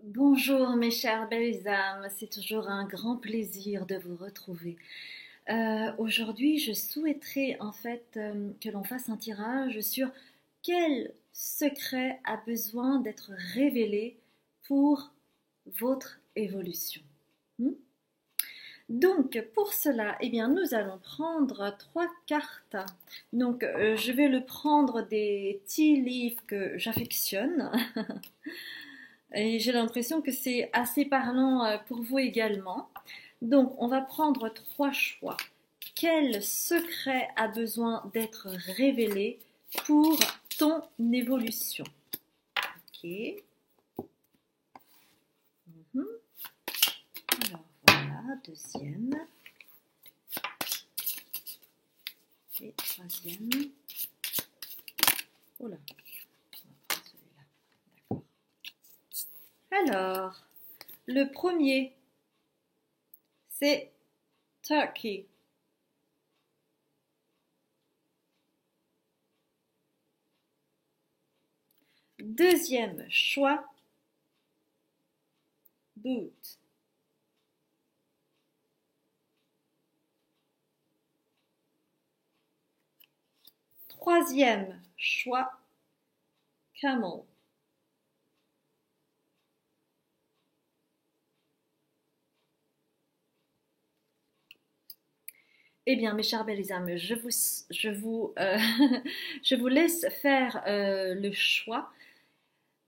Bonjour mes chères belles âmes, c'est toujours un grand plaisir de vous retrouver. Aujourd'hui, je souhaiterais que l'on fasse un tirage sur quel secret a besoin d'être révélé pour votre évolution. Hmm. Donc, pour cela, eh bien, nous allons prendre trois cartes. Donc, je vais le prendre des tea leaves que j'affectionne. Et j'ai l'impression que c'est assez parlant pour vous également. Donc, on va prendre trois choix. Quel secret a besoin d'être révélé pour ton évolution? Ok. Mhm. Alors voilà, deuxième. Et troisième. Oh là, on va prendre celui-là. D'accord. Alors, le premier, c'est Turkey. Deuxième choix, Boot. Troisième choix, Camel. Eh bien, mes chers belles âmes, je vous laisse faire le choix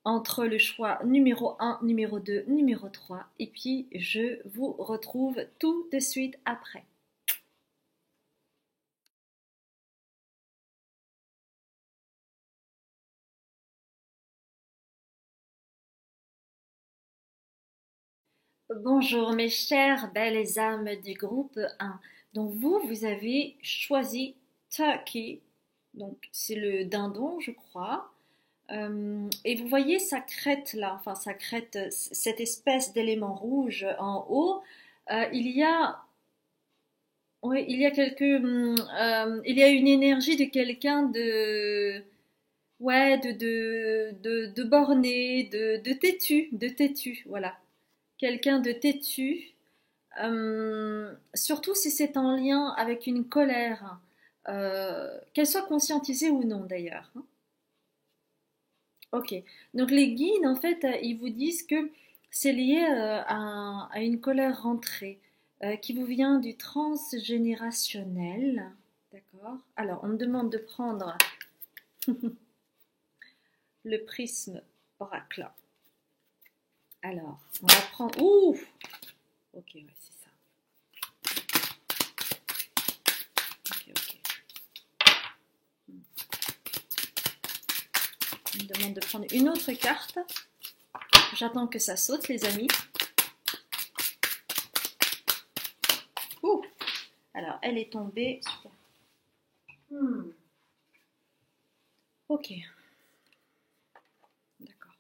entre le choix numéro un, numéro 2, numéro 3, et puis je vous retrouve tout de suite après. Bonjour mes chères belles âmes du groupe 1. Donc vous avez choisi Turkey, donc c'est le dindon, je crois. Et vous voyez sa crête là, enfin sa crête, cette espèce d'élément rouge en haut. Il y a, ouais, il y a il y a une énergie de quelqu'un de, ouais, de borné, de têtu, voilà. Quelqu'un de têtu, surtout si c'est en lien avec une colère, qu'elle soit conscientisée ou non d'ailleurs, hein. Ok, donc les guides, en fait, ils vous disent que c'est lié à une colère rentrée qui vous vient du transgénérationnel. D'accord? Alors, on me demande de prendre le prisme oracle. Alors, on va prendre. Ouh! Ok, ouais, c'est ça. Ok, ok. On me demande de prendre une autre carte. J'attends que ça saute, les amis. Ouh! Alors, elle est tombée. Super. Ok, d'accord.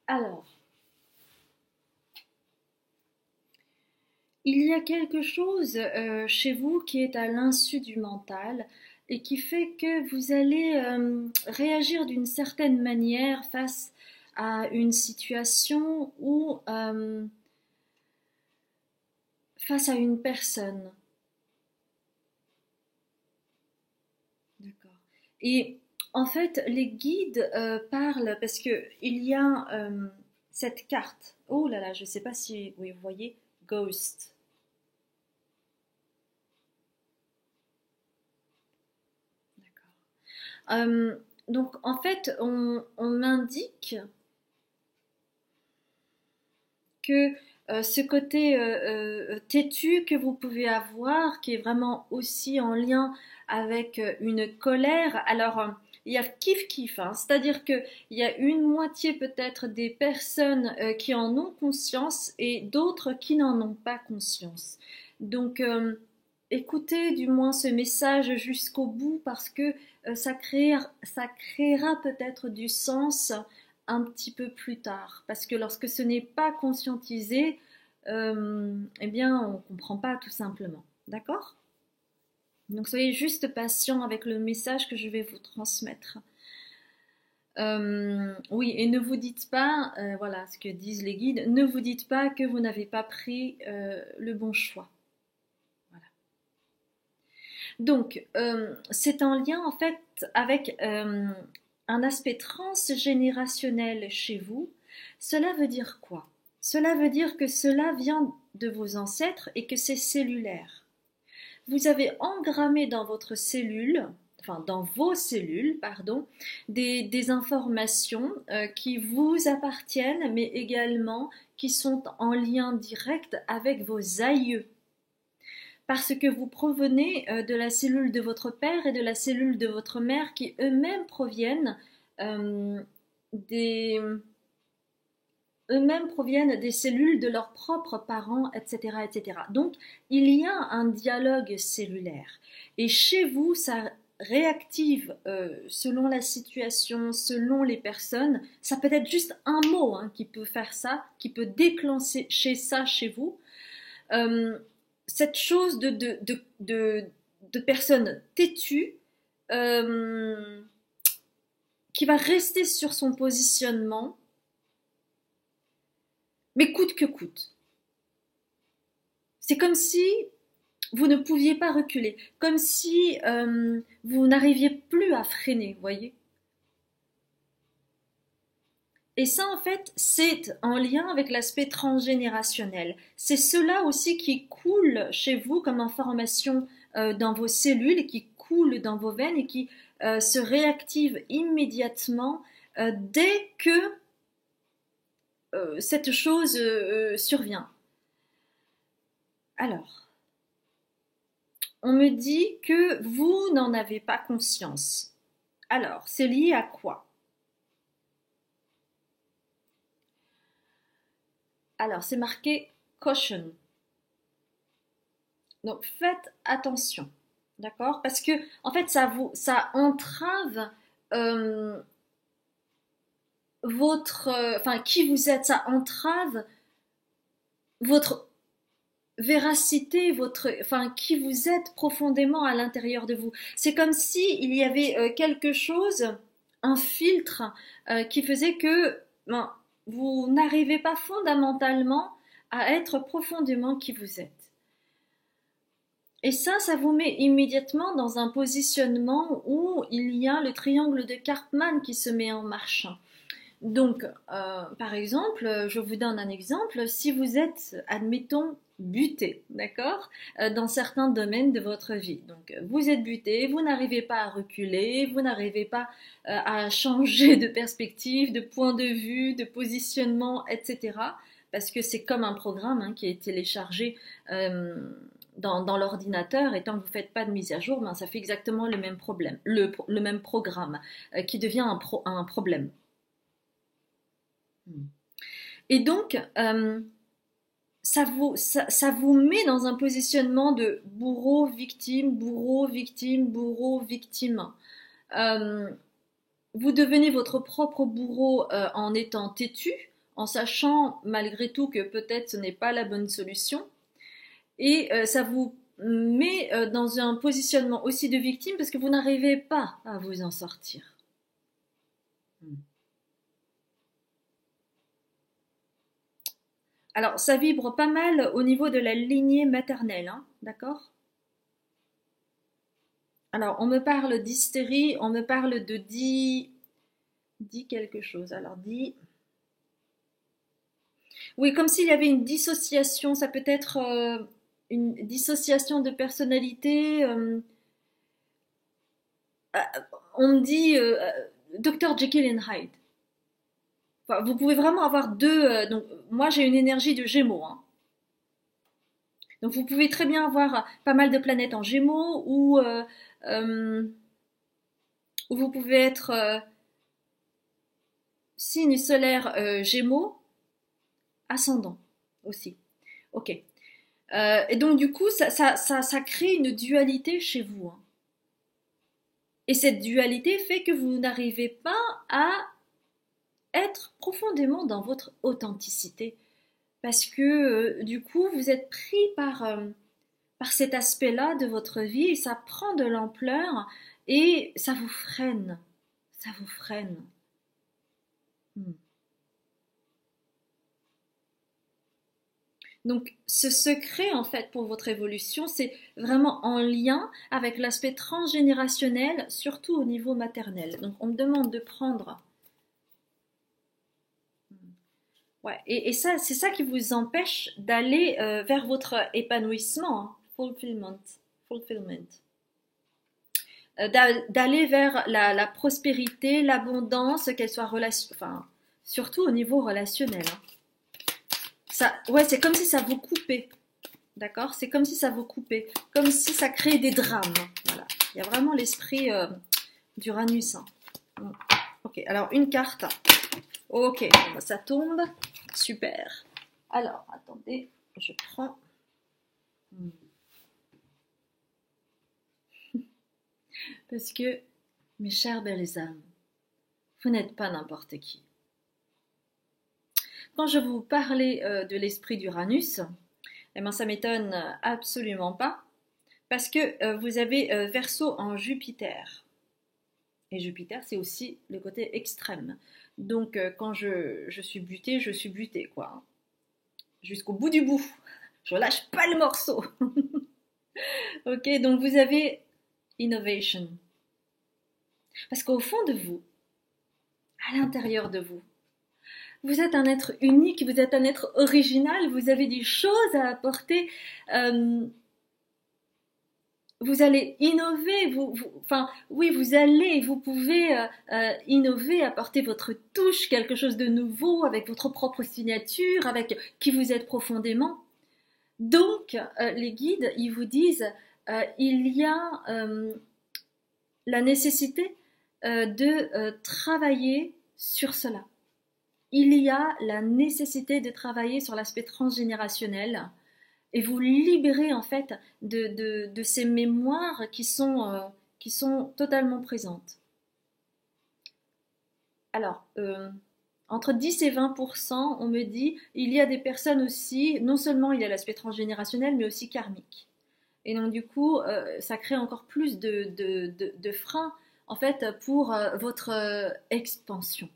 Alors, il y a quelque chose chez vous qui est à l'insu du mental et qui fait que vous allez réagir d'une certaine manière face à une situation ou face à une personne. D'accord. Et en fait, les guides parlent parce que il y a cette carte. Oh là là, je ne sais pas si oui, vous voyez, Ghost. D'accord. Donc en fait, on m'indique que ce côté têtu que vous pouvez avoir, qui est vraiment aussi en lien avec une colère, alors il y a kiff-kiff, hein, c'est-à-dire qu'il y a une moitié peut-être des personnes qui en ont conscience et d'autres qui n'en ont pas conscience. Donc écoutez du moins ce message jusqu'au bout parce que ça créera peut-être du sens un petit peu plus tard. Parce que lorsque ce n'est pas conscientisé, eh bien, on ne comprend pas tout simplement. D'accord? Donc soyez juste patient avec le message que je vais vous transmettre. Oui, et ne vous dites pas, voilà ce que disent les guides, ne vous dites pas que vous n'avez pas pris le bon choix. Voilà. Donc, c'est en lien en fait avec un aspect transgénérationnel chez vous. Cela veut dire quoi? Cela veut dire que cela vient de vos ancêtres et que c'est cellulaire. Vous avez engrammé dans votre cellule, enfin dans vos cellules, pardon, des informations qui vous appartiennent, mais également qui sont en lien direct avec vos aïeux. Parce que vous provenez de la cellule de votre père et de la cellule de votre mère qui eux-mêmes proviennent euh, des eux-mêmes proviennent des cellules de leurs propres parents, etc., etc. Donc, il y a un dialogue cellulaire. Et chez vous, ça réactive selon la situation, selon les personnes. Ça peut être juste un mot qui peut faire ça, qui peut déclencher ça chez vous. Cette chose de personne têtue qui va rester sur son positionnement, mais coûte que coûte. C'est comme si vous ne pouviez pas reculer, comme si vous n'arriviez plus à freiner, vous voyez. Et ça, en fait, c'est en lien avec l'aspect transgénérationnel. C'est cela aussi qui coule chez vous comme information dans vos cellules, qui coule dans vos veines et qui se réactive immédiatement dès que cette chose survient. Alors, on me dit que vous n'en avez pas conscience. Alors, c'est lié à quoi? Alors, c'est marqué caution. Donc, faites attention, d'accord? Parce que, en fait, ça entrave enfin, qui vous êtes, ça entrave votre véracité, enfin, qui vous êtes profondément à l'intérieur de vous. C'est comme si il y avait quelque chose, un filtre qui faisait que ben, vous n'arrivez pas fondamentalement à être profondément qui vous êtes. Et ça vous met immédiatement dans un positionnement où il y a le triangle de Karpman qui se met en marche. Donc, par exemple, je vous donne un exemple. Si vous êtes, admettons, buté, d'accord, dans certains domaines de votre vie. Donc, vous êtes buté, vous n'arrivez pas à reculer, vous n'arrivez pas à changer de perspective, de point de vue, de positionnement, etc. Parce que c'est comme un programme qui est téléchargé dans l'ordinateur, et tant que vous ne faites pas de mise à jour, ben, ça fait exactement le même problème, le même programme qui devient un problème. Et donc, ça vous met dans un positionnement de bourreau, victime, bourreau, victime, bourreau, victime. Vous devenez votre propre bourreau en étant têtu, en sachant malgré tout que peut-être ce n'est pas la bonne solution. Et ça vous met dans un positionnement aussi de victime parce que vous n'arrivez pas à vous en sortir. Alors, ça vibre pas mal au niveau de la lignée maternelle, d'accord? Alors, on me parle d'hystérie, on me parle de dit quelque chose. Alors, dit... Oui, comme s'il y avait une dissociation, ça peut être une dissociation de personnalité. On me dit Dr. Jekyll and Hyde. Enfin, vous pouvez vraiment avoir deux. Donc, moi, j'ai une énergie de Gémeaux. Donc, vous pouvez très bien avoir pas mal de planètes en Gémeaux euh, ou vous pouvez être signe solaire Gémeaux, ascendant aussi. Ok. Et donc, du coup, ça crée une dualité chez vous. Et cette dualité fait que vous n'arrivez pas à être profondément dans votre authenticité. Parce que du coup, vous êtes pris par cet aspect-là de votre vie et ça prend de l'ampleur et ça vous freine. Ça vous freine. Hmm. Donc, ce secret, en fait, pour votre évolution, c'est vraiment en lien avec l'aspect transgénérationnel, surtout au niveau maternel. Donc, on me demande de prendre. Ouais, et ça, c'est ça qui vous empêche d'aller vers votre épanouissement, hein, fulfillment, fulfillment. D'aller vers la prospérité, l'abondance, qu'elle soit enfin, surtout au niveau relationnel, hein. Ça, ouais, c'est comme si ça vous coupait. D'accord? C'est comme si ça vous coupait. Comme si ça créait des drames. Voilà. Il y a vraiment l'esprit d'Uranus, hein. Ok, alors une carte. Ok, ça tombe. Super. Alors, attendez, je prends. Parce que, mes chères belles âmes, vous n'êtes pas n'importe qui. Quand je vous parlais de l'esprit d'Uranus, eh ben, ça m'étonne absolument pas. Parce que vous avez Verseau en Jupiter. Et Jupiter, c'est aussi le côté extrême. Donc, quand je suis butée, je suis butée, quoi. Jusqu'au bout du bout. Je lâche pas le morceau. Ok, donc vous avez innovation. Parce qu'au fond de vous, à l'intérieur de vous, vous êtes un être unique, vous êtes un être original, vous avez des choses à apporter. Vous allez innover, enfin, oui, vous pouvez innover, apporter votre touche, quelque chose de nouveau, avec votre propre signature, avec qui vous êtes profondément. Donc, les guides, ils vous disent, il y a la nécessité de travailler sur cela. Il y a la nécessité de travailler sur l'aspect transgénérationnel et vous libérer en fait de ces mémoires qui sont totalement présentes. Alors, entre 10 et 20%, on me dit, il y a des personnes aussi, non seulement il y a l'aspect transgénérationnel, mais aussi karmique. Et donc du coup, ça crée encore plus de freins en fait pour votre expansion.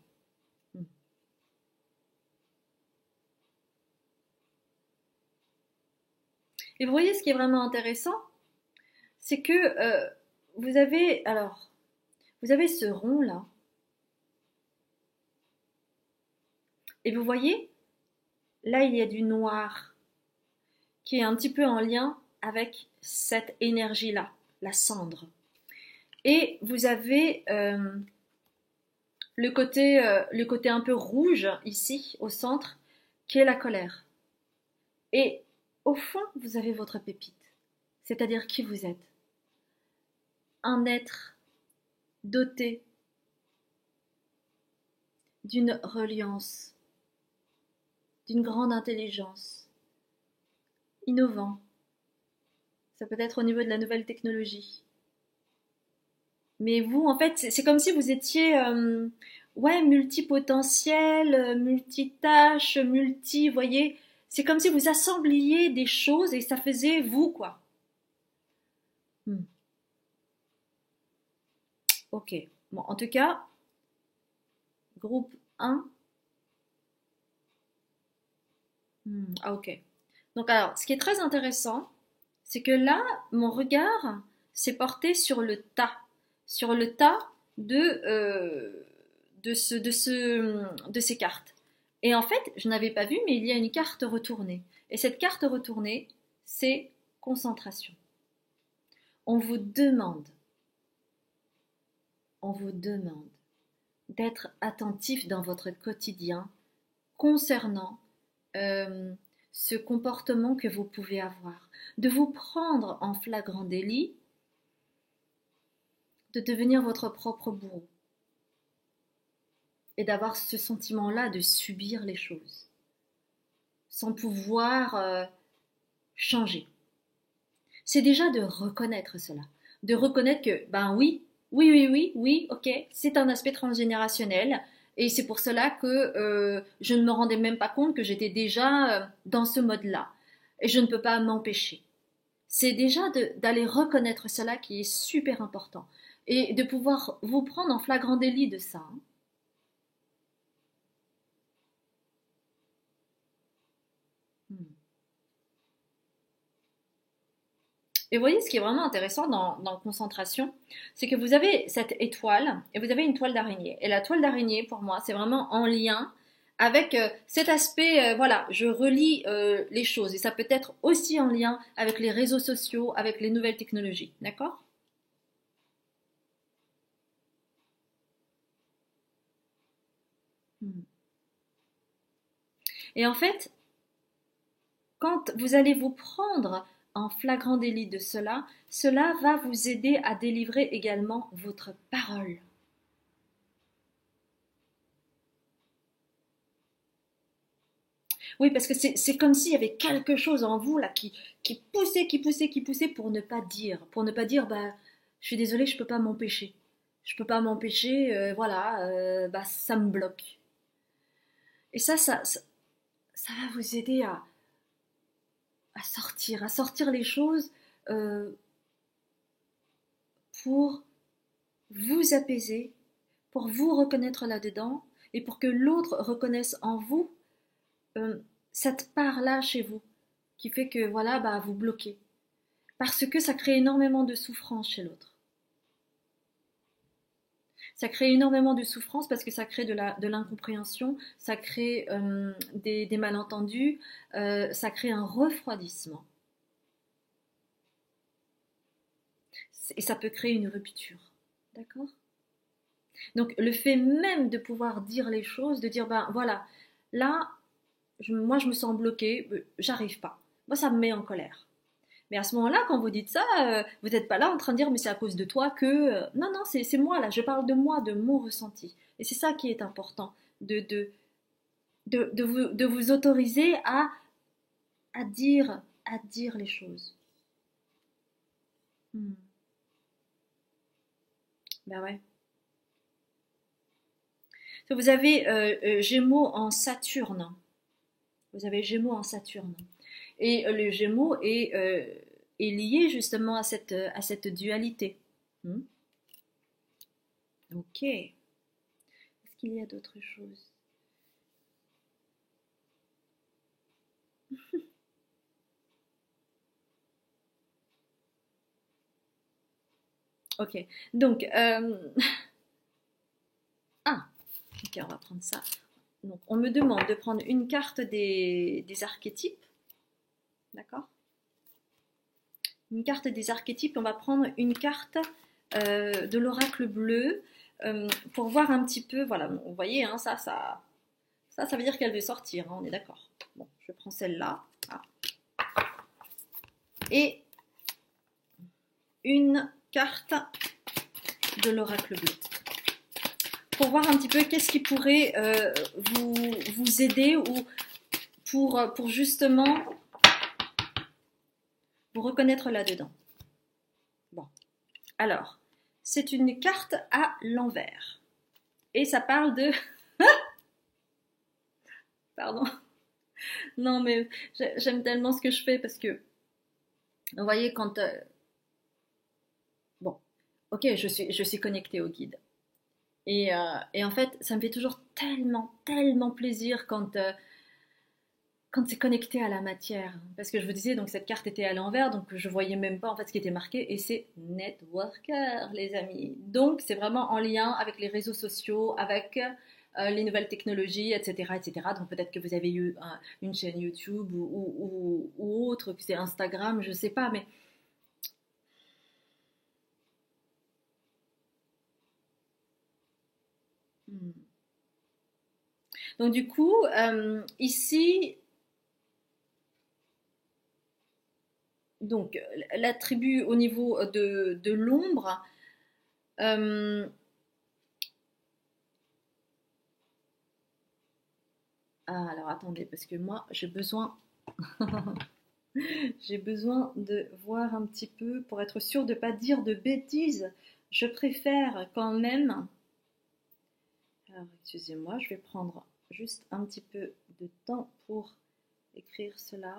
Et vous voyez ce qui est vraiment intéressant, c'est que vous avez ce rond là, et vous voyez, là il y a du noir qui est un petit peu en lien avec cette énergie là, la cendre. Et vous avez le côté un peu rouge ici au centre, qui est la colère. Et au fond, vous avez votre pépite, c'est-à-dire qui vous êtes. Un être doté d'une reliance, d'une grande intelligence, innovant. Ça peut être au niveau de la nouvelle technologie. Mais vous, en fait, c'est comme si vous étiez ouais, multipotentiel, multitâche, vous voyez, c'est comme si vous assembliez des choses et ça faisait vous, quoi. Hmm. Ok. Bon, en tout cas, groupe 1. Ah, ok. Donc, alors, ce qui est très intéressant, c'est que là, mon regard s'est porté sur le tas de, de ces cartes. Et en fait, je n'avais pas vu, mais il y a une carte retournée. Et cette carte retournée, c'est concentration. On vous demande, on vous demande d'être attentif dans votre quotidien concernant euh, ce comportement que vous pouvez avoir, de vous prendre en flagrant délit, de devenir votre propre bourreau et d'avoir ce sentiment-là de subir les choses sans pouvoir changer. C'est déjà de reconnaître cela, de reconnaître que, ben oui, ok, c'est un aspect transgénérationnel, et c'est pour cela que je ne me rendais même pas compte que j'étais déjà dans ce mode-là, et je ne peux pas m'empêcher. C'est déjà d'aller reconnaître cela qui est super important, et de pouvoir vous prendre en flagrant délit de ça, hein. Et vous voyez, ce qui est vraiment intéressant dans concentration, c'est que vous avez cette étoile et vous avez une toile d'araignée. Et la toile d'araignée, pour moi, c'est vraiment en lien avec cet aspect, voilà, je relie les choses. Et ça peut être aussi en lien avec les réseaux sociaux, avec les nouvelles technologies. D'accord? Hmm. Et en fait, quand vous allez vous prendre en flagrant délit de cela, cela va vous aider à délivrer également votre parole. Oui, parce que c'est comme s'il y avait quelque chose en vous là qui poussait, qui poussait, qui poussait pour ne pas dire, bah, je suis désolée, je peux pas m'empêcher. Je peux pas m'empêcher, voilà, bah, ça me bloque. Et ça va vous aider à sortir les choses euh, pour vous apaiser, pour vous reconnaître là-dedans et pour que l'autre reconnaisse en vous euh, cette part-là chez vous qui fait que voilà, bah, vous bloquez. Parce que ça crée énormément de souffrance chez l'autre. Ça crée énormément de souffrance parce que ça crée de l'incompréhension, ça crée des malentendus, ça crée un refroidissement. Et ça peut créer une rupture. D'accord? Donc le fait même de pouvoir dire les choses, de dire ben voilà, là, moi je me sens bloquée, j'arrive pas. Moi ça me met en colère. Mais à ce moment-là, quand vous dites ça, vous n'êtes pas là en train de dire mais c'est à cause de toi que... Non, non, c'est moi là, je parle de moi, de mon ressenti. Et c'est ça qui est important, de vous autoriser à dire les choses. Hmm. Ben ouais. Vous avez Gémeaux en Saturne. Vous avez Gémeaux en Saturne. Et le Gémeaux est lié justement à cette dualité. Hmm. Ok. Est-ce qu'il y a d'autres choses? Ok. Donc, ah, ok, on va prendre ça. Donc, on me demande de prendre une carte des archétypes. D'accord? Une carte des archétypes. On va prendre une carte de l'oracle bleu pour voir un petit peu. Voilà, vous voyez, hein, ça veut dire qu'elle veut sortir. Hein, on est d'accord. Bon, je prends celle-là. Ah. Et une carte de l'oracle bleu. Pour voir un petit peu qu'est-ce qui pourrait vous aider ou pour justement vous reconnaître là-dedans. Bon, alors, c'est une carte à l'envers. Et ça parle de... Pardon. Non, mais j'aime tellement ce que je fais parce que, vous voyez, quand... bon, ok, je suis connectée au guide. Et en fait, ça me fait toujours tellement, tellement plaisir quand c'est connecté à la matière. Parce que je vous disais, donc cette carte était à l'envers, donc je voyais même pas en fait ce qui était marqué, et c'est networker, les amis. Donc c'est vraiment en lien avec les réseaux sociaux, avec les nouvelles technologies, etc., etc. Donc peut-être que vous avez eu une chaîne YouTube ou autre, que c'est Instagram, je sais pas, mais hmm. Donc du coup, ici, donc l'attribut au niveau de l'ombre. euh, Ah, alors attendez, parce que moi, j'ai besoin de voir un petit peu pour être sûre de ne pas dire de bêtises. Je préfère quand même. Alors, excusez-moi, je vais prendre juste un petit peu de temps pour écrire cela.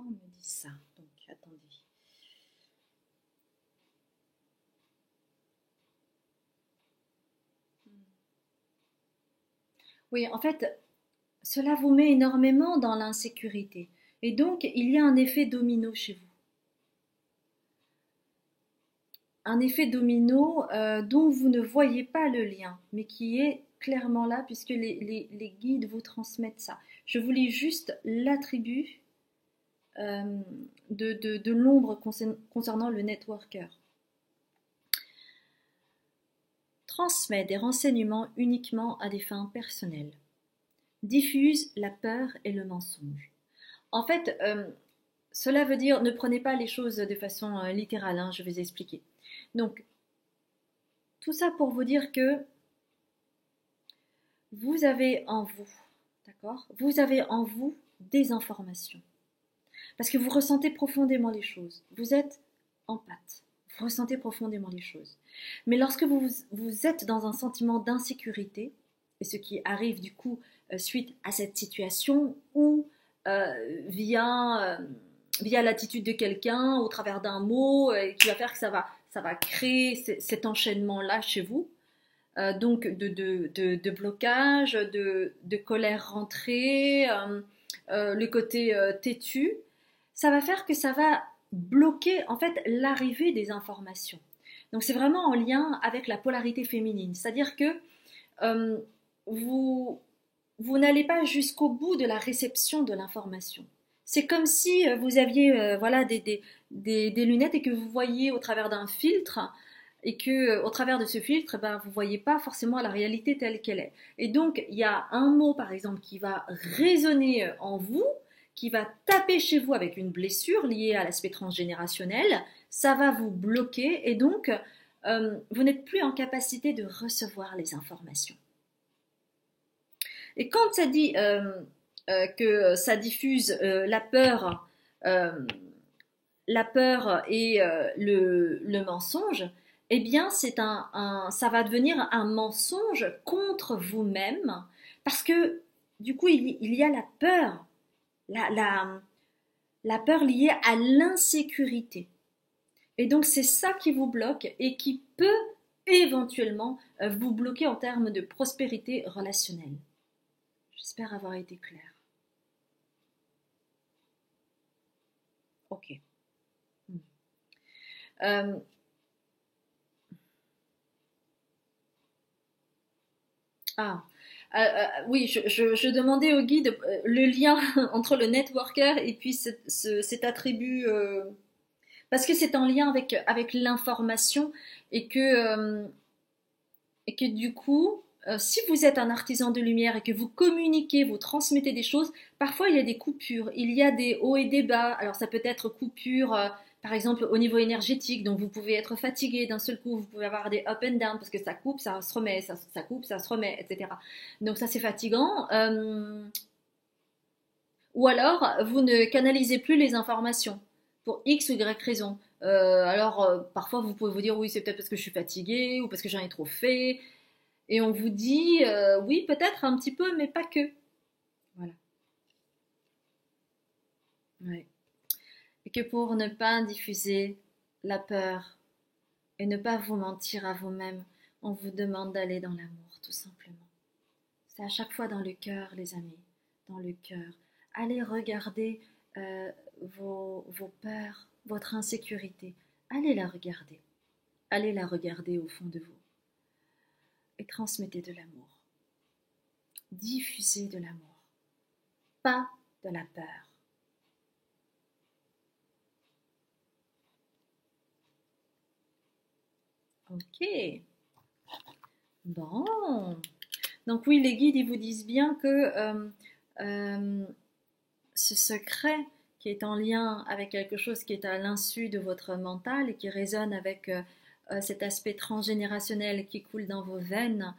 on me dit ça. Donc, attendez. Oui, en fait, cela vous met énormément dans l'insécurité. Et donc, il y a un effet domino chez vous. Un effet domino dont vous ne voyez pas le lien, mais qui est clairement là puisque les guides vous transmettent ça. Je vous lis juste l'attribut de l'ombre concernant le networker. Transmet des renseignements uniquement à des fins personnelles. Diffuse la peur et le mensonge. En fait, cela veut dire ne prenez pas les choses de façon littérale, hein, je vais expliquer. Donc, tout ça pour vous dire que vous avez en vous, d'accord? Vous avez en vous des informations. Parce que vous ressentez profondément les choses. Vous êtes empathe. Vous ressentez profondément les choses. Mais lorsque vous êtes dans un sentiment d'insécurité, et ce qui arrive du coup suite à cette situation, ou via l'attitude de quelqu'un, au travers d'un mot, qui va faire que ça va créer cet enchaînement-là chez vous, donc de blocage, de colère rentrée, le côté têtu, ça va faire que ça va bloquer en fait l'arrivée des informations. Donc c'est vraiment en lien avec la polarité féminine, c'est-à-dire que euh, vous, vous n'allez pas jusqu'au bout de la réception de l'information. C'est comme si vous aviez voilà, des lunettes et que vous voyez au travers d'un filtre et que au travers de ce filtre, ben, vous ne voyez pas forcément la réalité telle qu'elle est. Et donc, il y a un mot, par exemple, qui va résonner en vous, qui va taper chez vous avec une blessure liée à l'aspect transgénérationnel, ça va vous bloquer et donc, vous n'êtes plus en capacité de recevoir les informations. Et quand ça dit que ça diffuse euh, la peur et le mensonge, eh bien, ça va devenir un mensonge contre vous-même parce que du coup, il y a la peur, la, la, la peur liée à l'insécurité. Et donc, c'est ça qui vous bloque et qui peut éventuellement vous bloquer en termes de prospérité relationnelle. J'espère avoir été claire. Ok. Euh, ah, oui, je demandais au guide le lien entre le networker et puis cet attribut, parce que c'est en lien avec l'information et et que du coup, si vous êtes un artisan de lumière et que vous communiquez, vous transmettez des choses, parfois il y a des coupures, il y a des hauts et des bas. Alors ça peut être coupure, par exemple au niveau énergétique, donc vous pouvez être fatigué d'un seul coup, vous pouvez avoir des up and down parce que ça coupe, ça se remet, ça coupe, ça se remet, etc. Donc ça c'est fatigant. Ou alors vous ne canalisez plus les informations pour X ou Y raison. Parfois vous pouvez vous dire oui c'est peut-être parce que je suis fatiguée ou parce que j'en ai trop fait et on vous dit oui, peut-être un petit peu, mais pas que. Voilà. Ouais. Et que pour ne pas diffuser la peur et ne pas vous mentir à vous-même, on vous demande d'aller dans l'amour, tout simplement. C'est à chaque fois dans le cœur, les amis, dans le cœur. Allez regarder vos peurs, votre insécurité. Allez la regarder. Allez la regarder au fond de vous. Et transmettez de l'amour. Diffusez de l'amour. Pas de la peur. Ok. Bon. Donc oui, les guides, ils vous disent bien que euh, ce secret qui est en lien avec quelque chose qui est à l'insu de votre mental et qui résonne avec cet aspect transgénérationnel qui coule dans vos veines,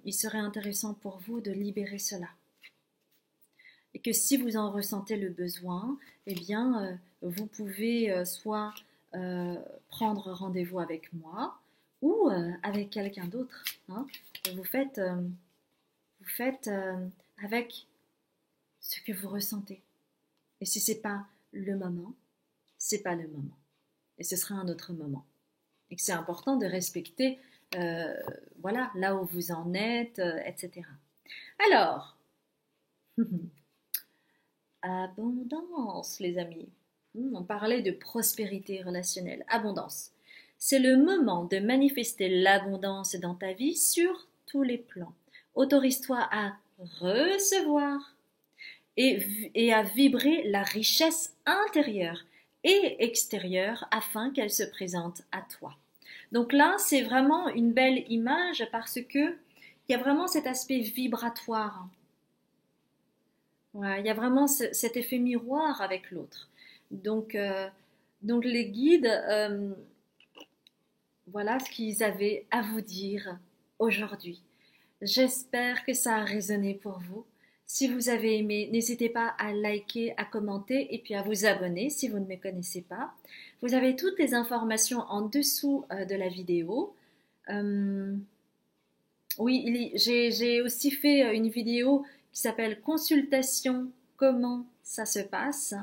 il serait intéressant pour vous de libérer cela. Et que si vous en ressentez le besoin, eh bien, vous pouvez soit prendre rendez-vous avec moi ou avec quelqu'un d'autre. Hein. Vous faites avec ce que vous ressentez. Et si c'est pas le moment, c'est pas le moment. Et ce sera un autre moment. Et que c'est important de respecter, euh, voilà, là où vous en êtes, etc. Alors, abondance, les amis. On parlait de prospérité relationnelle. Abondance. C'est le moment de manifester l'abondance dans ta vie sur tous les plans. Autorise-toi à recevoir et à vibrer la richesse intérieure et extérieure afin qu'elle se présente à toi. Donc là, c'est vraiment une belle image parce que il y a vraiment cet aspect vibratoire. Ouais, il y a vraiment cet effet miroir avec l'autre. Donc, donc les guides, voilà ce qu'ils avaient à vous dire aujourd'hui. J'espère que ça a résonné pour vous. Si vous avez aimé, n'hésitez pas à liker, à commenter et puis à vous abonner si vous ne me connaissez pas. Vous avez toutes les informations en dessous de la vidéo. Euh, oui, j'ai aussi fait une vidéo qui s'appelle Consultation, comment ça se passe,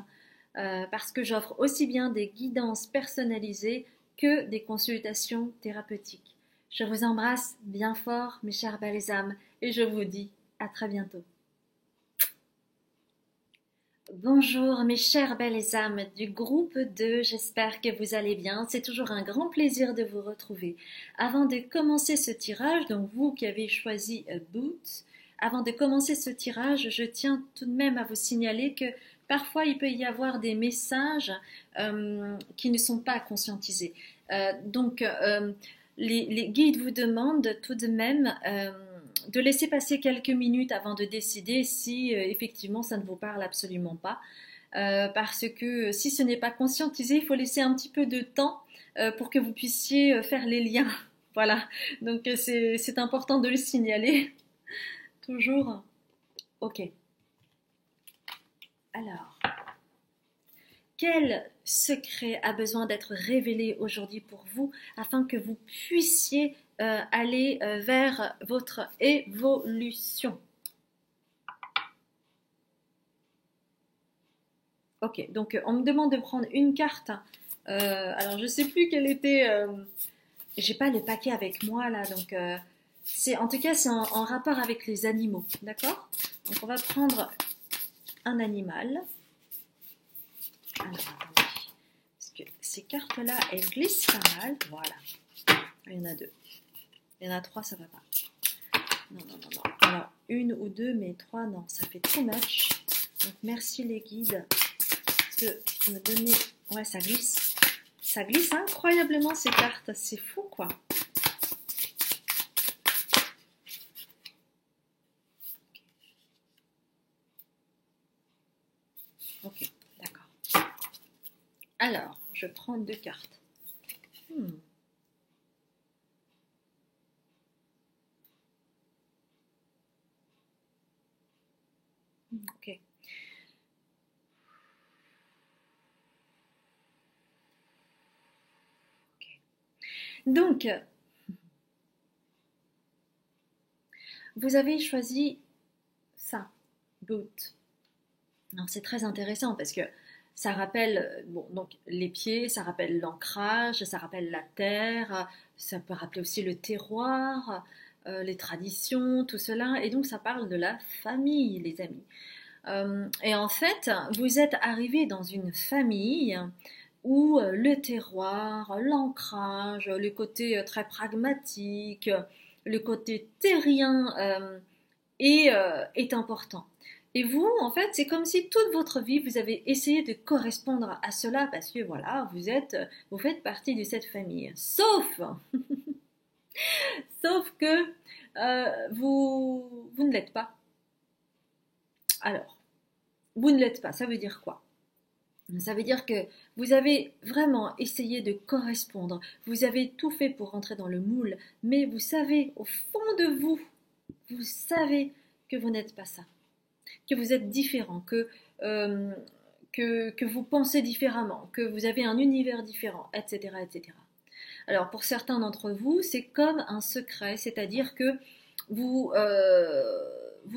parce que j'offre aussi bien des guidances personnalisées que des consultations thérapeutiques. Je vous embrasse bien fort, mes chères belles âmes, et je vous dis à très bientôt. Bonjour mes chères belles âmes du groupe 2, j'espère que vous allez bien. C'est toujours un grand plaisir de vous retrouver. Avant de commencer ce tirage, donc vous qui avez choisi Boots, avant de commencer ce tirage, je tiens tout de même à vous signaler que parfois il peut y avoir des messages qui ne sont pas conscientisés. Les guides vous demandent tout de même de laisser passer quelques minutes avant de décider si effectivement ça ne vous parle absolument pas. Parce que si ce n'est pas conscientisé, il faut laisser un petit peu de temps pour que vous puissiez faire les liens. Voilà, donc c'est important de le signaler. Toujours. Ok. Alors, quel secret a besoin d'être révélé aujourd'hui pour vous afin que vous puissiez aller vers votre évolution? Ok, donc on me demande de prendre une carte. Alors je sais plus quelle était. J'ai pas le paquet avec moi là, donc en tout cas c'est en rapport avec les animaux, d'accord? Donc on va prendre un animal. Alors attendez, parce que ces cartes-là elles glissent pas mal. Voilà, il y en a deux. Il y en a trois, ça va pas. Non, non, non, non. Alors une ou deux, mais trois, non, ça fait too much. Donc merci les guides. De me donner... Ouais, ça glisse. Ça glisse incroyablement ces cartes. C'est fou, quoi. Ok, d'accord. Alors, je prends deux cartes. Ok. Donc, vous avez choisi ça, boot. Alors, c'est très intéressant parce que ça rappelle, bon, donc les pieds, ça rappelle l'ancrage, ça rappelle la terre, ça peut rappeler aussi le terroir, les traditions, tout cela. Et donc, ça parle de la famille, les amis. Et en fait, vous êtes arrivé dans une famille où le terroir, l'ancrage, le côté très pragmatique, le côté terrien est important. Et vous, en fait, c'est comme si toute votre vie, vous avez essayé de correspondre à cela parce que voilà, vous faites partie de cette famille. Sauf que vous ne l'êtes pas. Alors, vous ne l'êtes pas, ça veut dire quoi? Ça veut dire que vous avez vraiment essayé de correspondre, vous avez tout fait pour rentrer dans le moule, mais vous savez, au fond de vous, vous savez que vous n'êtes pas ça, que vous êtes différent, que vous pensez différemment, que vous avez un univers différent, etc., etc. Alors pour certains d'entre vous, c'est comme un secret, c'est-à-dire que vous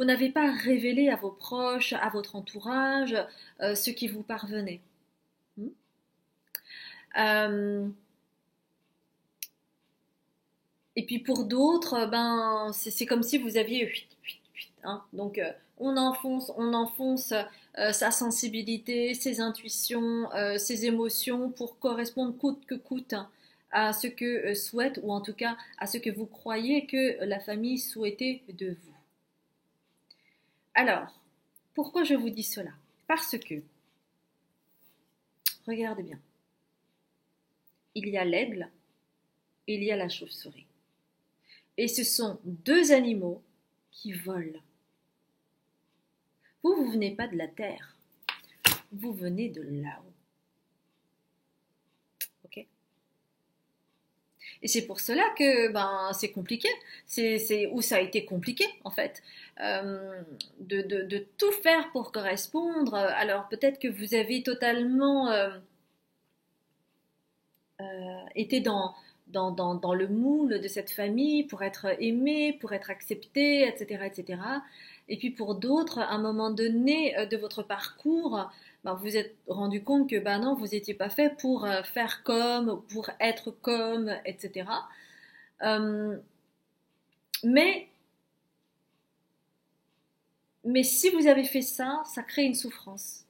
n'avez pas révélé à vos proches, à votre entourage, ce qui vous parvenait. Euh, et puis pour d'autres, ben, c'est comme si vous aviez... hein. Donc on enfonce sa sensibilité, ses intuitions, ses émotions pour correspondre coûte que coûte à ce que souhaite, ou en tout cas à ce que vous croyez que la famille souhaitait de vous. Alors, pourquoi je vous dis cela? Parce que, regardez bien, il y a l'aigle et il y a la chauve-souris. Et ce sont deux animaux qui volent. Vous, vous venez pas de la terre, vous venez de là-haut. Ok? Et c'est pour cela que ben, c'est compliqué, c'est où ça a été compliqué en fait, de tout faire pour correspondre. Alors peut-être que vous avez totalement été dans le moule de cette famille pour être aimé, pour être accepté, etc., etc. Et puis pour d'autres, à un moment donné de votre parcours, ben, vous vous êtes rendu compte que ben non, vous n'étiez pas fait pour faire comme, pour être comme, etc. Euh, mais, mais si vous avez fait ça, ça crée une souffrance.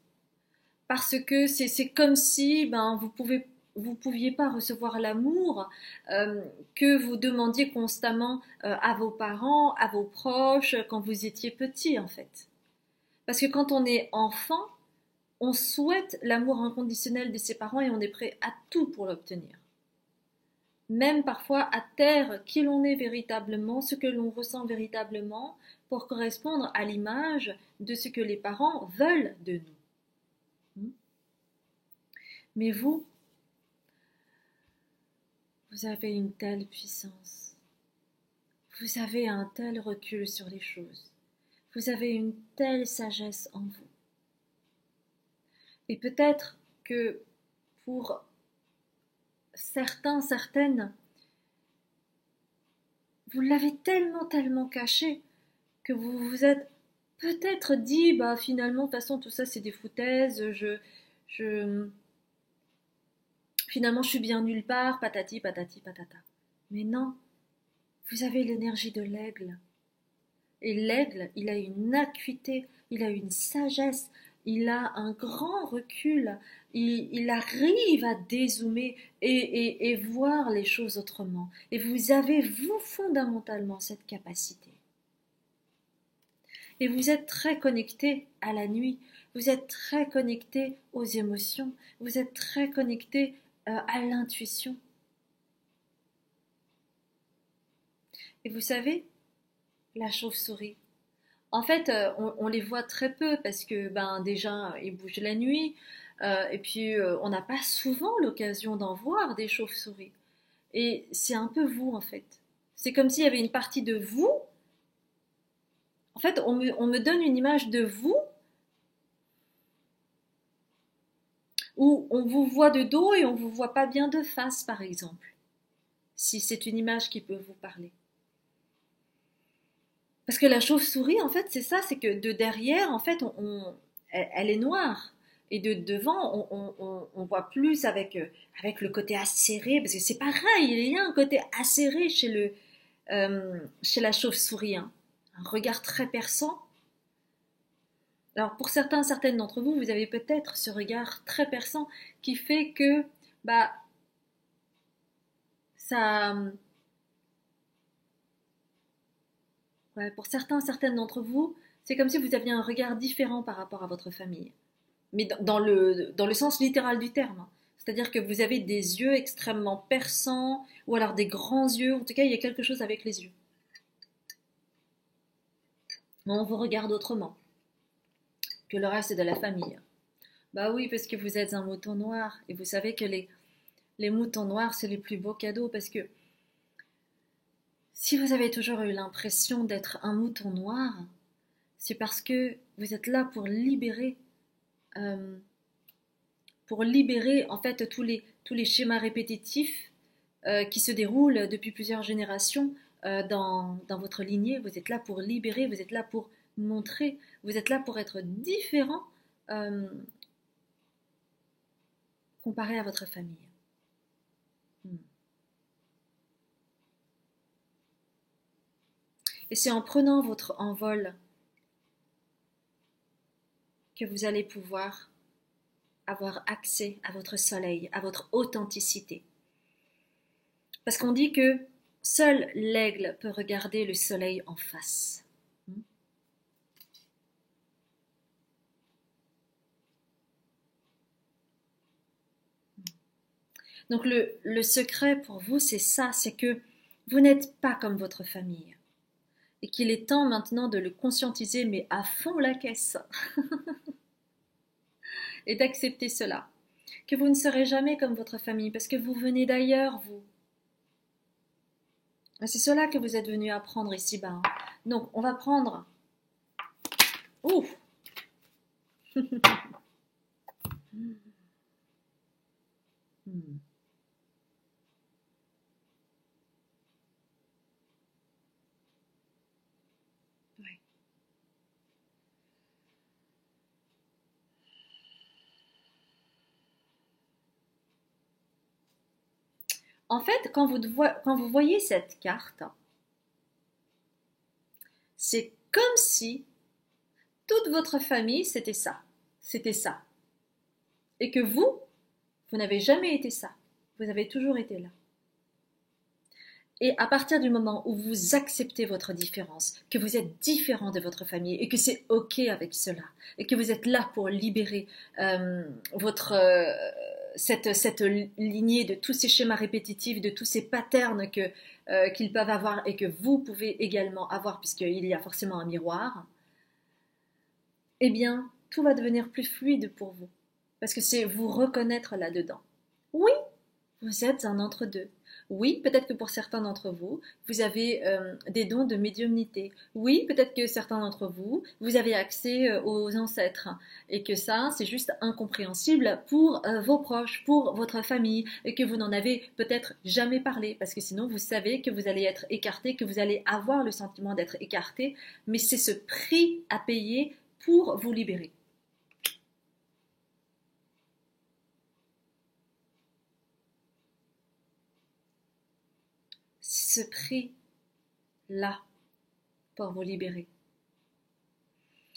Parce que c'est comme si ben, vous pouviez pas recevoir l'amour que vous demandiez constamment à vos parents, à vos proches, quand vous étiez petit en fait. Parce que quand on est enfant, on souhaite l'amour inconditionnel de ses parents et on est prêt à tout pour l'obtenir. Même parfois à taire qui l'on est véritablement, ce que l'on ressent véritablement, pour correspondre à l'image de ce que les parents veulent de nous. Mais vous avez une telle puissance, vous avez un tel recul sur les choses, vous avez une telle sagesse en vous. Et peut-être que pour certains, certaines, vous l'avez tellement caché que vous vous êtes peut-être dit, bah finalement, de toute façon, tout ça c'est des foutaises, je, finalement je suis bien nulle part, patati patati patata. Mais non, vous avez l'énergie de l'aigle. Et l'aigle, il a une acuité, il a une sagesse, il a un grand recul, il arrive à dézoomer et voir les choses autrement. Et vous avez, vous, fondamentalement, cette capacité. Et vous êtes très connecté à la nuit, vous êtes très connecté aux émotions, vous êtes très connecté à l'intuition. Et vous savez, la chauve-souris, en fait, on les voit très peu parce que ben déjà ils bougent la nuit et puis on n'a pas souvent l'occasion d'en voir des chauves-souris. Et c'est un peu vous en fait. C'est comme s'il y avait une partie de vous. En fait, on me donne une image de vous où on vous voit de dos et on vous voit pas bien de face, par exemple. Si c'est une image qui peut vous parler. Parce que la chauve-souris, en fait, c'est ça, c'est que de derrière, en fait, elle est noire. Et de devant, on voit plus avec le côté acéré, parce que c'est pareil, il y a un côté acéré chez la chauve-souris, hein. Un regard très perçant. Alors pour certains, certaines d'entre vous, vous avez peut-être ce regard très perçant qui fait que, bah, ça, ouais, pour certains, certaines d'entre vous, c'est comme si vous aviez un regard différent par rapport à votre famille. Mais dans le sens littéral du terme, hein. C'est-à-dire que vous avez des yeux extrêmement perçants, ou alors des grands yeux, en tout cas il y a quelque chose avec les yeux. On vous regarde autrement que le reste de la famille. Bah oui, parce que vous êtes un mouton noir, et vous savez que les moutons noirs, c'est les plus beaux cadeaux, parce que si vous avez toujours eu l'impression d'être un mouton noir, c'est parce que vous êtes là euh, pour libérer en fait tous les schémas répétitifs qui se déroulent depuis plusieurs générations dans votre lignée. Vous êtes là pour libérer, vous êtes là pour montrer, vous êtes là pour être différent euh, comparé à votre famille. Et c'est en prenant votre envol que vous allez pouvoir avoir accès à votre soleil, à votre authenticité. Parce qu'on dit que seul l'aigle peut regarder le soleil en face. Donc le secret pour vous, c'est ça, c'est que vous n'êtes pas comme votre famille. Et qu'il est temps maintenant de le conscientiser, mais à fond la caisse. Et d'accepter cela. Que vous ne serez jamais comme votre famille, parce que vous venez d'ailleurs, vous. C'est cela que vous êtes venu apprendre ici-bas. Donc, on va prendre... Ouh. Ouais. En fait, quand vous voyez cette carte, c'est comme si toute votre famille, c'était ça. C'était ça. Et que vous n'avez jamais été ça. Vous avez toujours été là. Et à partir du moment où vous acceptez votre différence, que vous êtes différent de votre famille et que c'est ok avec cela, et que vous êtes là pour libérer votre cette lignée de tous ces schémas répétitifs, de tous ces patterns qu'ils peuvent avoir et que vous pouvez également avoir puisqu'il y a forcément un miroir, eh bien tout va devenir plus fluide pour vous parce que c'est vous reconnaître là-dedans. Oui, vous êtes un entre-deux. Oui, peut-être que pour certains d'entre vous, vous avez des dons de médiumnité. Oui, peut-être que certains d'entre vous, vous avez accès aux ancêtres et que ça, c'est juste incompréhensible pour vos proches, pour votre famille et que vous n'en avez peut-être jamais parlé parce que sinon vous savez que vous allez être écarté, que vous allez avoir le sentiment d'être écarté, mais c'est ce prix à payer pour vous libérer. Ce prix-là pour vous libérer.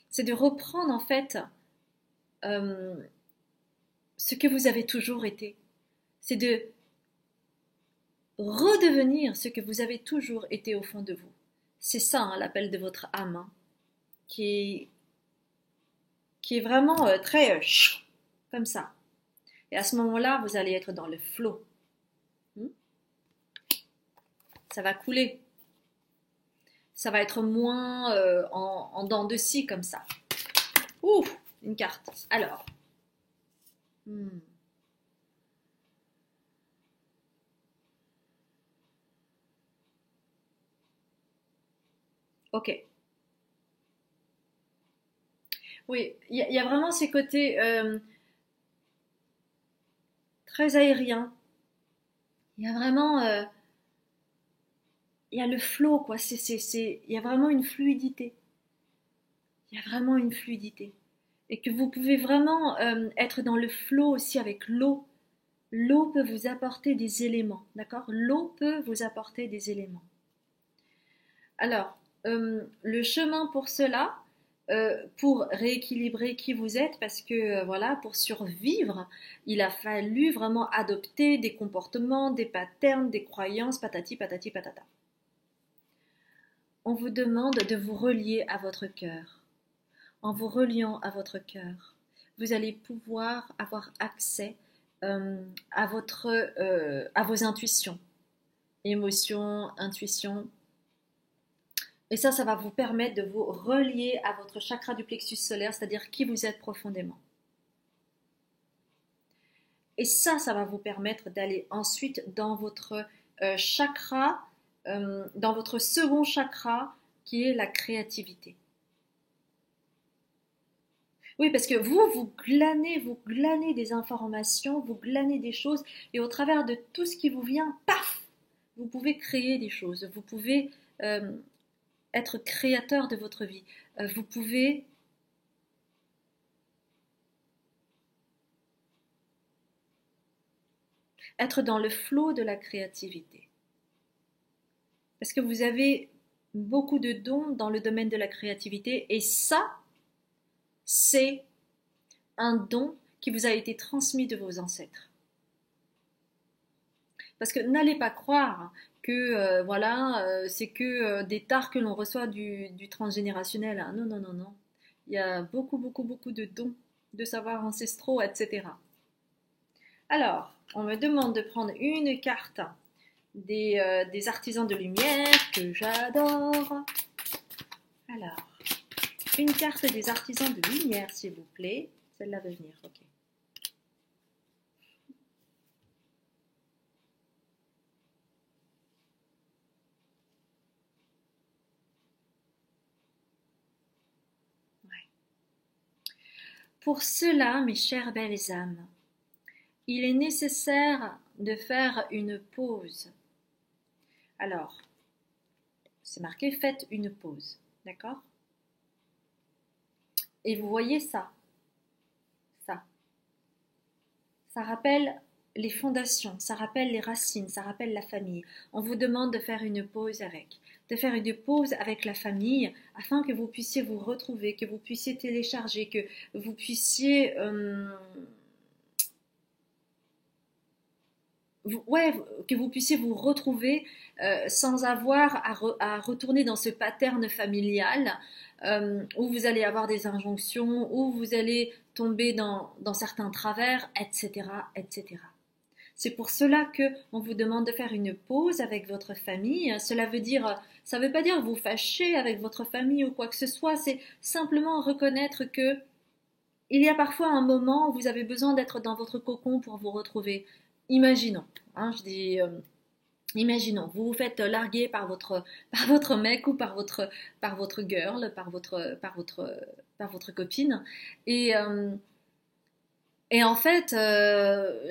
C'est de reprendre en fait ce que vous avez toujours été. C'est de redevenir ce que vous avez toujours été au fond de vous. C'est ça hein, l'appel de votre âme, hein, qui est vraiment très comme ça. Et à ce moment-là, vous allez être dans le flow. Ça va couler. Ça va être moins en dents de scie comme ça. Ouh, une carte. Alors. Ok. Oui, il y a vraiment ces côtés très aériens. Il y a vraiment, il y a le flow quoi. Il y a vraiment une fluidité. Il y a vraiment une fluidité. Et que vous pouvez vraiment être dans le flow aussi avec l'eau. L'eau peut vous apporter des éléments, d'accord? L'eau peut vous apporter des éléments. Alors, le chemin pour cela, pour rééquilibrer qui vous êtes, parce que voilà, pour survivre, il a fallu vraiment adopter des comportements, des patterns, des croyances, patati patati patata. On vous demande de vous relier à votre cœur. En vous reliant à votre cœur, vous allez pouvoir avoir accès à vos intuitions, émotions, intuitions. Et ça va vous permettre de vous relier à votre chakra du plexus solaire, c'est-à-dire qui vous êtes profondément. Et ça va vous permettre d'aller ensuite dans votre chakra, dans votre second chakra, qui est la créativité. Oui, parce que vous glanez des informations, vous glanez des choses, et au travers de tout ce qui vous vient, paf, vous pouvez créer des choses, vous pouvez être créateur de votre vie, vous pouvez être dans le flot de la créativité. Parce que vous avez beaucoup de dons dans le domaine de la créativité et ça, c'est un don qui vous a été transmis de vos ancêtres. Parce que n'allez pas croire que c'est que des tares que l'on reçoit du transgénérationnel. Hein. Non, non, non, non. Il y a beaucoup, beaucoup, beaucoup de dons, de savoirs ancestraux, etc. Alors, on me demande de prendre une carte des artisans de lumière que j'adore. Alors, une carte des artisans de lumière, s'il vous plaît. Celle-là va venir, ok. Ouais. Pour cela, mes chères belles âmes, il est nécessaire de faire une pause. Alors, c'est marqué faites une pause, d'accord? Et vous voyez ça, ça. Ça rappelle les fondations, ça rappelle les racines, ça rappelle la famille. On vous demande de faire une pause avec la famille afin que vous puissiez vous retrouver, que vous puissiez télécharger, que vous puissiez que vous puissiez vous retrouver sans avoir à retourner dans ce pattern familial où vous allez avoir des injonctions, où vous allez tomber dans certains travers, etc., etc. C'est pour cela que on vous demande de faire une pause avec votre famille. Ça veut pas dire vous fâcher avec votre famille ou quoi que ce soit. C'est simplement reconnaître que il y a parfois un moment où vous avez besoin d'être dans votre cocon pour vous retrouver. Imaginons, hein, imaginons, vous vous faites larguer par votre mec ou par votre girl, par votre copine, et et en fait,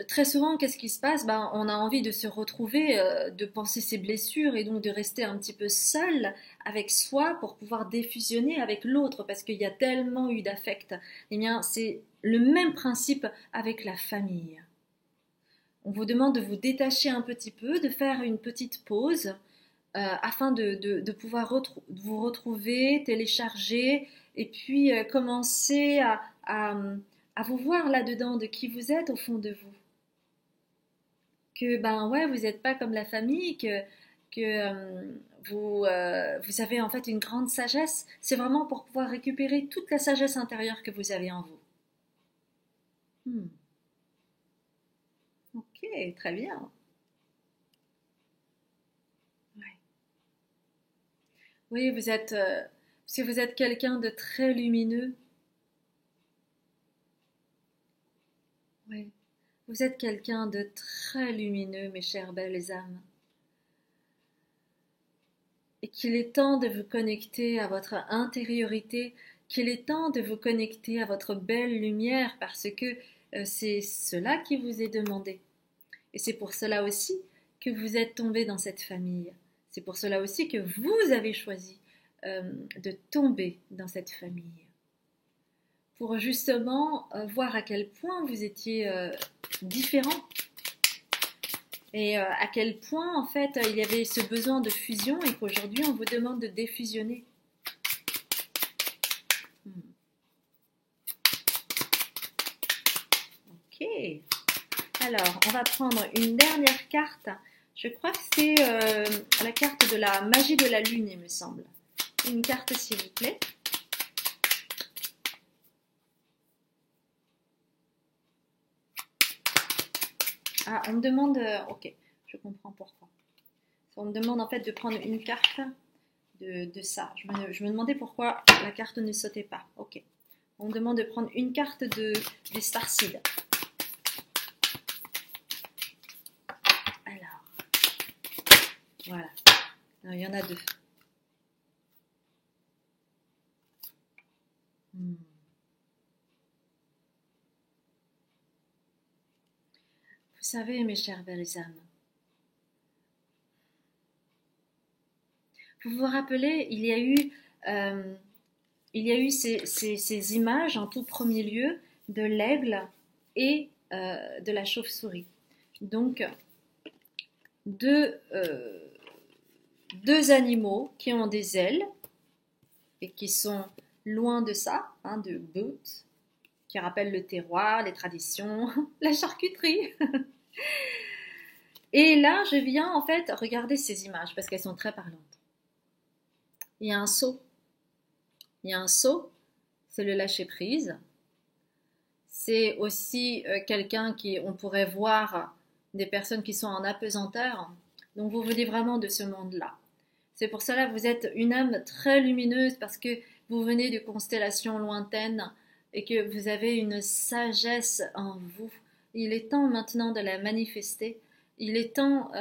très souvent, qu'est-ce qui se passe? Ben, on a envie de se retrouver, de penser ses blessures et donc de rester un petit peu seul avec soi pour pouvoir défusionner avec l'autre parce qu'il y a tellement eu d'affect. Eh bien, c'est le même principe avec la famille. On vous demande de vous détacher un petit peu, de faire une petite pause afin de pouvoir vous retrouver, télécharger et puis commencer à vous voir là-dedans de qui vous êtes au fond de vous. Que ben ouais, vous n'êtes pas comme la famille, que vous avez en fait une grande sagesse. C'est vraiment pour pouvoir récupérer toute la sagesse intérieure que vous avez en vous. Ok, très bien. Ouais. Oui, si vous êtes quelqu'un de très lumineux, oui, vous êtes quelqu'un de très lumineux, mes chères belles âmes. Et qu'il est temps de vous connecter à votre intériorité, qu'il est temps de vous connecter à votre belle lumière parce que c'est cela qui vous est demandé. Et c'est pour cela aussi que vous êtes tombé dans cette famille. C'est pour cela aussi que vous avez choisi de tomber dans cette famille. Pour justement voir à quel point vous étiez différents et à quel point en fait il y avait ce besoin de fusion et qu'aujourd'hui on vous demande de défusionner. Ok. Alors, on va prendre une dernière carte. Je crois que c'est la carte de la magie de la lune, il me semble. Une carte, s'il vous plaît. Ah, on me demande... ok, je comprends pourquoi. On me demande en fait de prendre une carte de ça. Je me demandais pourquoi la carte ne sautait pas. Ok. On me demande de prendre une carte des Starseeds. Alors, voilà. Alors, il y en a deux. Vous savez, mes chères belles âmes, vous vous rappelez, il y a eu ces images en tout premier lieu de l'aigle et de la chauve-souris. Donc, deux deux animaux qui ont des ailes et qui sont loin de ça, hein, de Boot, qui rappellent le terroir, les traditions, la charcuterie. Et là, je viens en fait regarder ces images parce qu'elles sont très parlantes. Il y a un seau. Il y a un seau, c'est le lâcher-prise. C'est aussi quelqu'un qui, on pourrait voir des personnes qui sont en apesanteur. Donc vous venez vraiment de ce monde-là. C'est pour cela que vous êtes une âme très lumineuse parce que vous venez de constellations lointaines et que vous avez une sagesse en vous. Il est temps maintenant de la manifester. Il est temps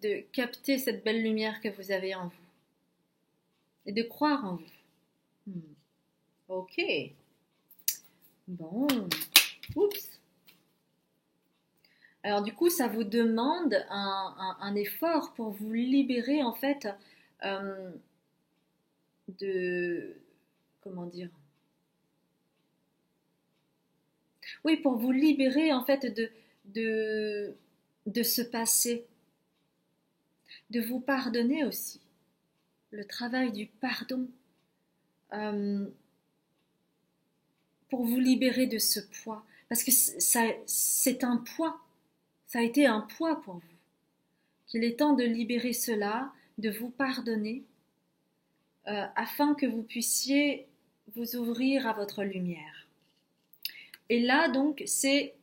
de capter cette belle lumière que vous avez en vous et de croire en vous. Ok. Bon. Oups. Alors du coup, ça vous demande un effort pour vous libérer en fait euh, de... Comment dire? Oui, pour vous libérer en fait de ce passé, de vous pardonner aussi. Le travail du pardon euh, pour vous libérer de ce poids. Parce que ça, c'est un poids. Ça a été un poids pour vous. Qu'il est temps de libérer cela, de vous pardonner, afin que vous puissiez vous ouvrir à votre lumière. Et là, donc, c'est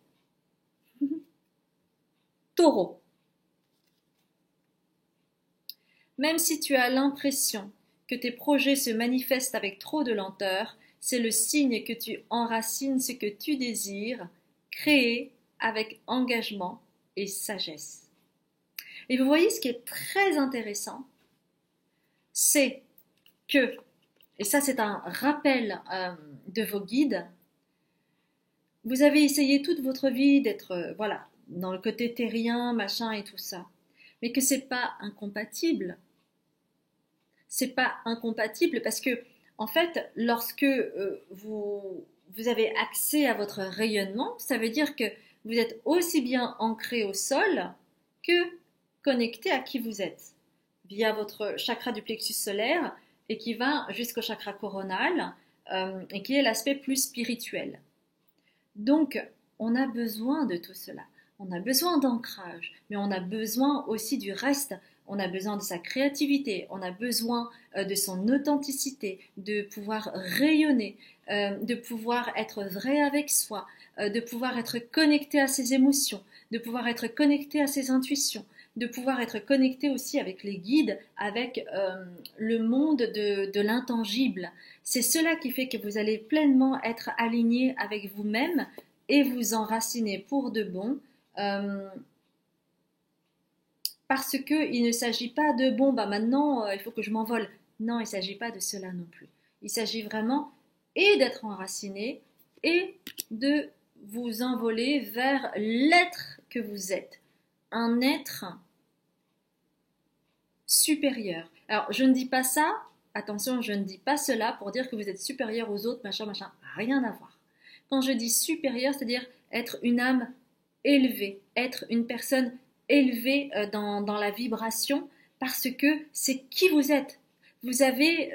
Taureau. Même si tu as l'impression que tes projets se manifestent avec trop de lenteur, c'est le signe que tu enracines ce que tu désires, créer avec engagement et sagesse. Et vous voyez, ce qui est très intéressant, c'est que, et ça c'est un rappel de vos guides, vous avez essayé toute votre vie d'être, voilà, dans le côté terrien, machin et tout ça, mais que c'est pas incompatible. C'est pas incompatible parce que, en fait, lorsque vous avez accès à votre rayonnement, ça veut dire que vous êtes aussi bien ancré au sol que connecté à qui vous êtes, via votre chakra du plexus solaire et qui va jusqu'au chakra coronal et qui est l'aspect plus spirituel. Donc, on a besoin de tout cela. On a besoin d'ancrage, mais on a besoin aussi du reste. On a besoin de sa créativité, on a besoin de son authenticité, de pouvoir rayonner, de pouvoir être vrai avec soi, de pouvoir être connecté à ses émotions, de pouvoir être connecté à ses intuitions, de pouvoir être connecté aussi avec les guides, avec le monde de l'intangible. C'est cela qui fait que vous allez pleinement être aligné avec vous-même et vous enraciner pour de bon. Parce qu'il ne s'agit pas de bon, bah maintenant il faut que je m'envole. Non, il ne s'agit pas de cela non plus. Il s'agit vraiment et d'être enraciné et de vous envoler vers l'être que vous êtes. Un être supérieur. Alors, je ne dis pas ça, attention, je ne dis pas cela pour dire que vous êtes supérieur aux autres, machin, machin, rien à voir. Quand je dis supérieur, c'est-à-dire être une âme élevée, être une personne élevée dans la vibration, parce que c'est qui vous êtes. Vous avez,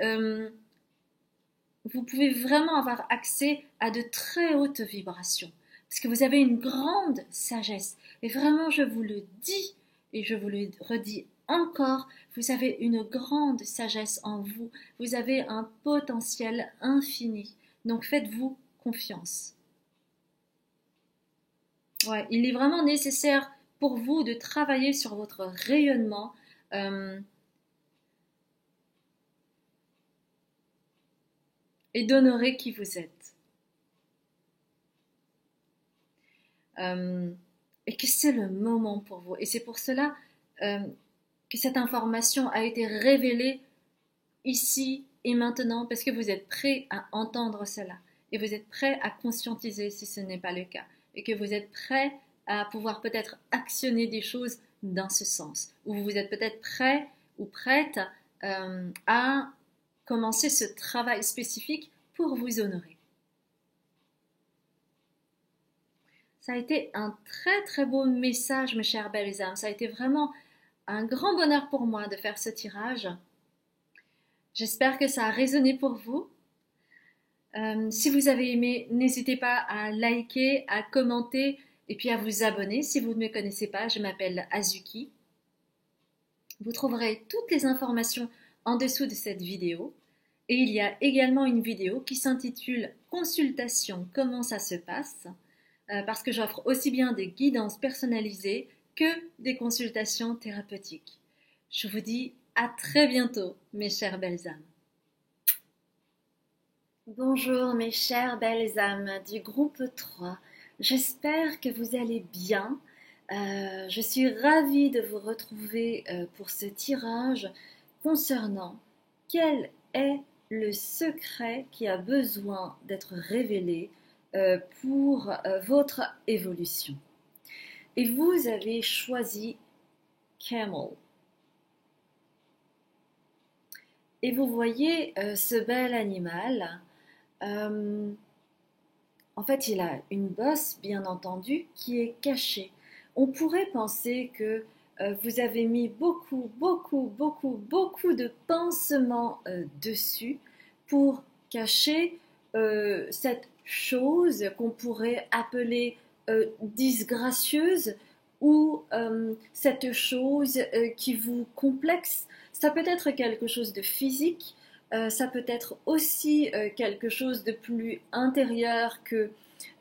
vous pouvez vraiment avoir accès à de très hautes vibrations, parce que vous avez une grande sagesse. Et vraiment, je vous le dis, et je vous le redis encore, vous avez une grande sagesse en vous, vous avez un potentiel infini. Donc faites-vous confiance. Ouais, il est vraiment nécessaire pour vous de travailler sur votre rayonnement et d'honorer qui vous êtes. Et que c'est le moment pour vous. Et c'est pour cela que cette information a été révélée ici et maintenant, parce que vous êtes prêt à entendre cela. Et vous êtes prêt à conscientiser si ce n'est pas le cas. Et que vous êtes prêt à pouvoir peut-être actionner des choses dans ce sens. Ou vous êtes peut-être prêt ou prête à commencer ce travail spécifique pour vous honorer. Ça a été un très très beau message, mes chères belles âmes. Ça a été vraiment un grand bonheur pour moi de faire ce tirage. J'espère que ça a résonné pour vous. Si vous avez aimé, n'hésitez pas à liker, à commenter et puis à vous abonner. Si vous ne me connaissez pas, je m'appelle Azuki. Vous trouverez toutes les informations en dessous de cette vidéo. Et il y a également une vidéo qui s'intitule Consultation, comment ça se passe, parce que j'offre aussi bien des guidances personnalisées que des consultations thérapeutiques. Je vous dis à très bientôt, mes chères belles âmes. Bonjour mes chères belles âmes du groupe 3. J'espère que vous allez bien. Je suis ravie de vous retrouver pour ce tirage concernant quel est le secret qui a besoin d'être révélé pour votre évolution. Et vous avez choisi Camel. Et vous voyez ce bel animal. En fait, il a une bosse, bien entendu, qui est cachée. On pourrait penser que vous avez mis beaucoup de pansements dessus pour cacher cette chose qu'on pourrait appeler disgracieuse ou cette chose qui vous complexe. Ça peut être quelque chose de physique, ça peut être aussi quelque chose de plus intérieur que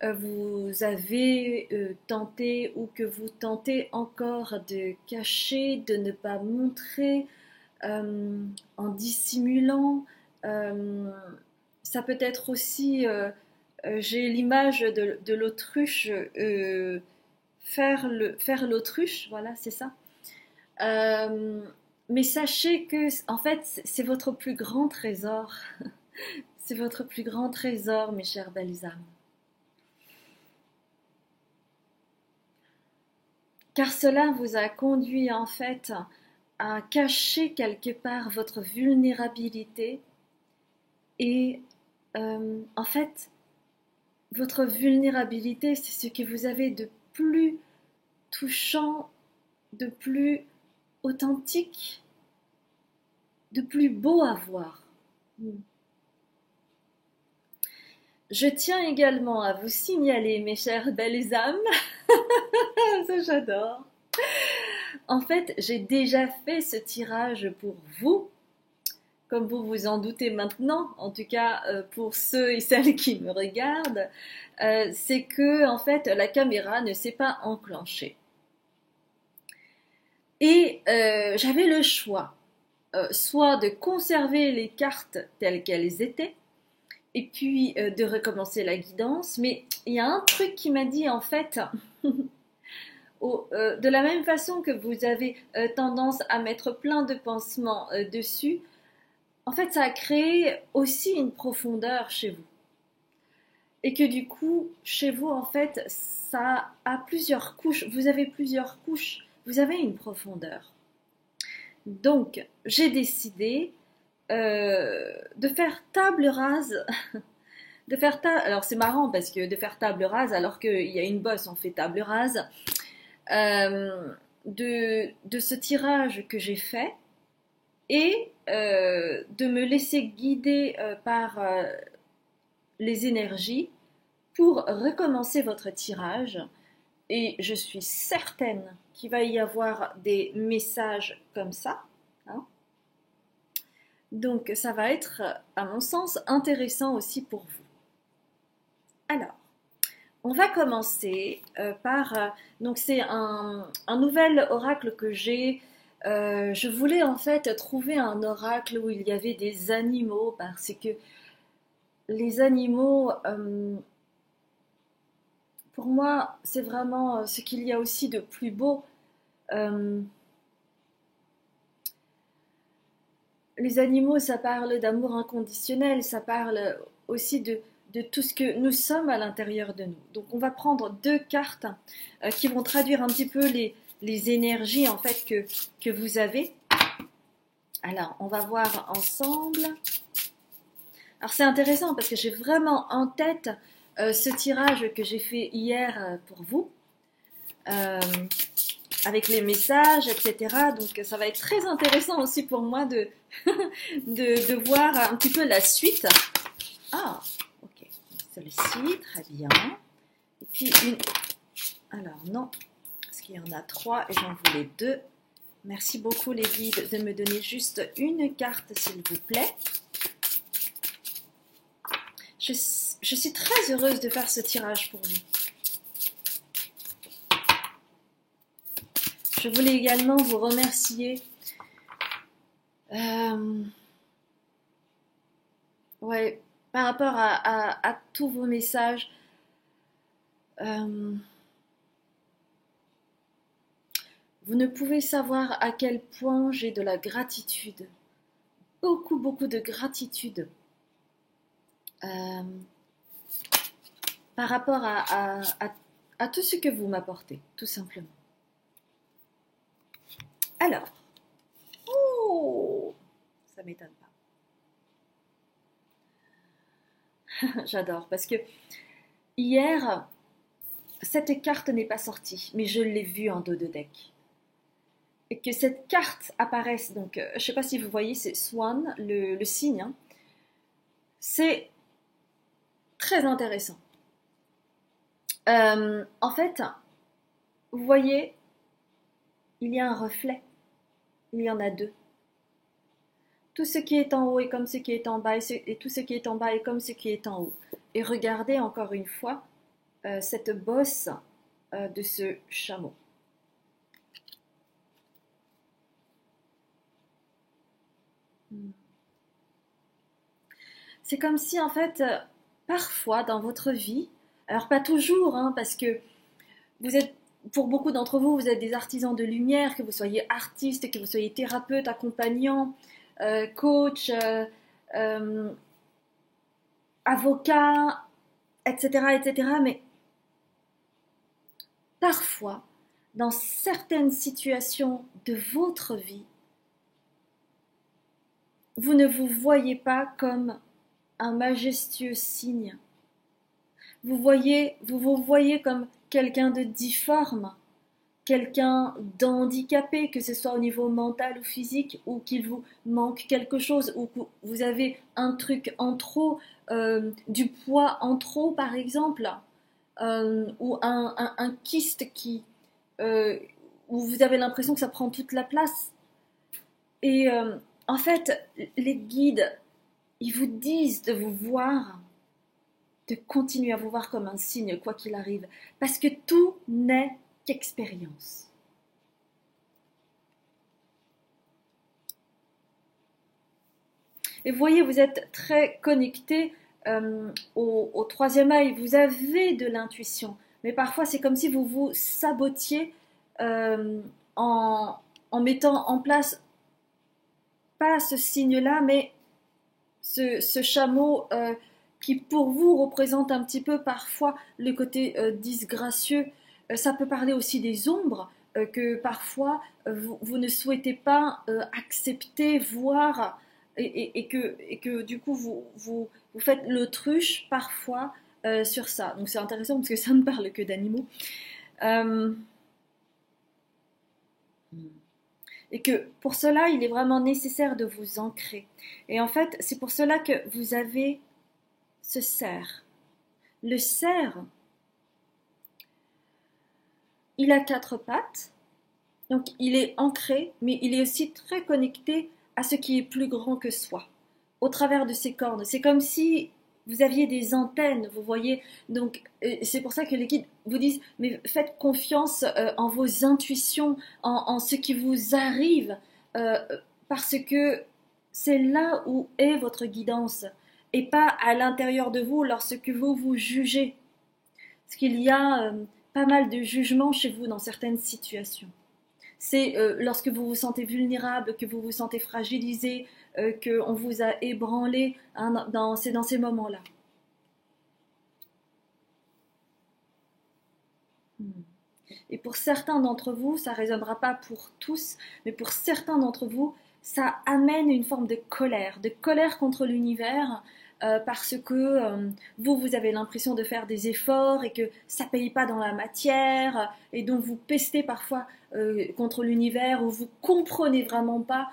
vous avez tenté ou que vous tentez encore de cacher, de ne pas montrer en dissimulant. Ça peut être aussi, j'ai l'image de l'autruche, faire l'autruche, voilà, c'est ça. Mais sachez que, en fait, c'est votre plus grand trésor. C'est votre plus grand trésor, mes chères belles âmes. Car cela vous a conduit en fait à cacher quelque part votre vulnérabilité et en fait votre vulnérabilité c'est ce que vous avez de plus touchant, de plus authentique, de plus beau à voir. Je tiens également à vous signaler, mes chères belles âmes, ça j'adore. En fait, j'ai déjà fait ce tirage pour vous, comme vous vous en doutez maintenant, en tout cas pour ceux et celles qui me regardent, c'est que en fait la caméra ne s'est pas enclenchée. Et j'avais le choix, soit de conserver les cartes telles qu'elles étaient, et puis de recommencer la guidance, mais il y a un truc qui m'a dit en fait, de la même façon que vous avez tendance à mettre plein de pansements dessus, en fait ça a créé aussi une profondeur chez vous. Et que du coup, chez vous en fait, ça a plusieurs couches, vous avez plusieurs couches, vous avez une profondeur. Donc, j'ai décidé de faire table rase. Alors, c'est marrant parce que de faire table rase, alors qu'il y a une bosse, on fait table rase. De ce tirage que j'ai fait et de me laisser guider par les énergies pour recommencer votre tirage. Et je suis certaine qu'il va y avoir des messages comme ça. Hein. Donc ça va être, à mon sens, intéressant aussi pour vous. Alors, on va commencer par... donc c'est un nouvel oracle que j'ai. Je voulais en fait trouver un oracle où il y avait des animaux parce que les animaux... pour moi, c'est vraiment ce qu'il y a aussi de plus beau. Les animaux, ça parle d'amour inconditionnel, ça parle aussi de tout ce que nous sommes à l'intérieur de nous. Donc on va prendre deux cartes qui vont traduire un petit peu les énergies en fait que vous avez. Alors, on va voir ensemble. Alors c'est intéressant parce que j'ai vraiment en tête ce tirage que j'ai fait hier pour vous. avec les messages, etc. Donc ça va être très intéressant aussi pour moi de, de voir un petit peu la suite. Ah, ok. Celle-ci, très bien. Et puis une... Alors non, parce qu'il y en a 3 et j'en voulais 2. Merci beaucoup les guides de me donner juste une carte s'il vous plaît. Je suis très heureuse de faire ce tirage pour vous. Je voulais également vous remercier ouais, par rapport à tous vos messages. Vous ne pouvez savoir à quel point j'ai de la gratitude. Beaucoup, beaucoup de gratitude. Par rapport à tout ce que vous m'apportez, tout simplement. Alors, oh, ça m'étonne pas. J'adore, parce que hier, cette carte n'est pas sortie, mais je l'ai vue en dos de deck. Et que cette carte apparaisse, donc je ne sais pas si vous voyez, c'est Swan, le signe, hein. C'est très intéressant. En fait, vous voyez, il y a un reflet, il y en a 2. Tout ce qui est en haut est comme ce qui est en bas, et tout ce qui est en bas est comme ce qui est en haut. Et regardez encore une fois cette bosse de ce chameau. C'est comme si en fait, parfois dans votre vie, alors pas toujours, hein, parce que vous êtes, pour beaucoup d'entre vous, vous êtes des artisans de lumière, que vous soyez artiste, que vous soyez thérapeute, accompagnant, coach, avocat, etc., etc. Mais parfois, dans certaines situations de votre vie, vous ne vous voyez pas comme un majestueux signe. Vous vous voyez comme quelqu'un de difforme, quelqu'un d'handicapé, que ce soit au niveau mental ou physique, ou qu'il vous manque quelque chose, ou que vous avez un truc en trop, du poids en trop par exemple, ou un kyste où vous avez l'impression que ça prend toute la place. Et en fait, les guides, ils vous disent de vous voir, de continuer à vous voir comme un signe, quoi qu'il arrive, parce que tout n'est qu'expérience. Et vous voyez, vous êtes très connecté au troisième œil, vous avez de l'intuition, mais parfois c'est comme si vous vous sabotiez en mettant en place, pas ce signe-là, mais ce chameau qui pour vous représente un petit peu parfois le côté disgracieux. Ça peut parler aussi des ombres que parfois vous ne souhaitez pas accepter, voir, et que du coup vous faites l'autruche parfois sur ça. Donc c'est intéressant parce que ça ne parle que d'animaux. Et que pour cela, il est vraiment nécessaire de vous ancrer. Et en fait, c'est pour cela que vous avez ce cerf. Le cerf, il a 4 pattes, donc il est ancré, mais il est aussi très connecté à ce qui est plus grand que soi, au travers de ses cornes. C'est comme si vous aviez des antennes, vous voyez. Donc c'est pour ça que les guides vous disent, mais faites confiance en vos intuitions, en ce qui vous arrive, parce que c'est là où est votre guidance, et pas à l'intérieur de vous lorsque vous vous jugez. Parce qu'il y a pas mal de jugements chez vous dans certaines situations. C'est lorsque vous vous sentez vulnérable, que vous vous sentez fragilisé, qu'on vous a ébranlé, hein, c'est dans ces moments-là. Et pour certains d'entre vous, ça ne résonnera pas pour tous, mais pour certains d'entre vous, ça amène une forme de colère contre l'univers, parce que vous avez l'impression de faire des efforts et que ça ne paye pas dans la matière et donc vous pestez parfois contre l'univers ou vous comprenez vraiment pas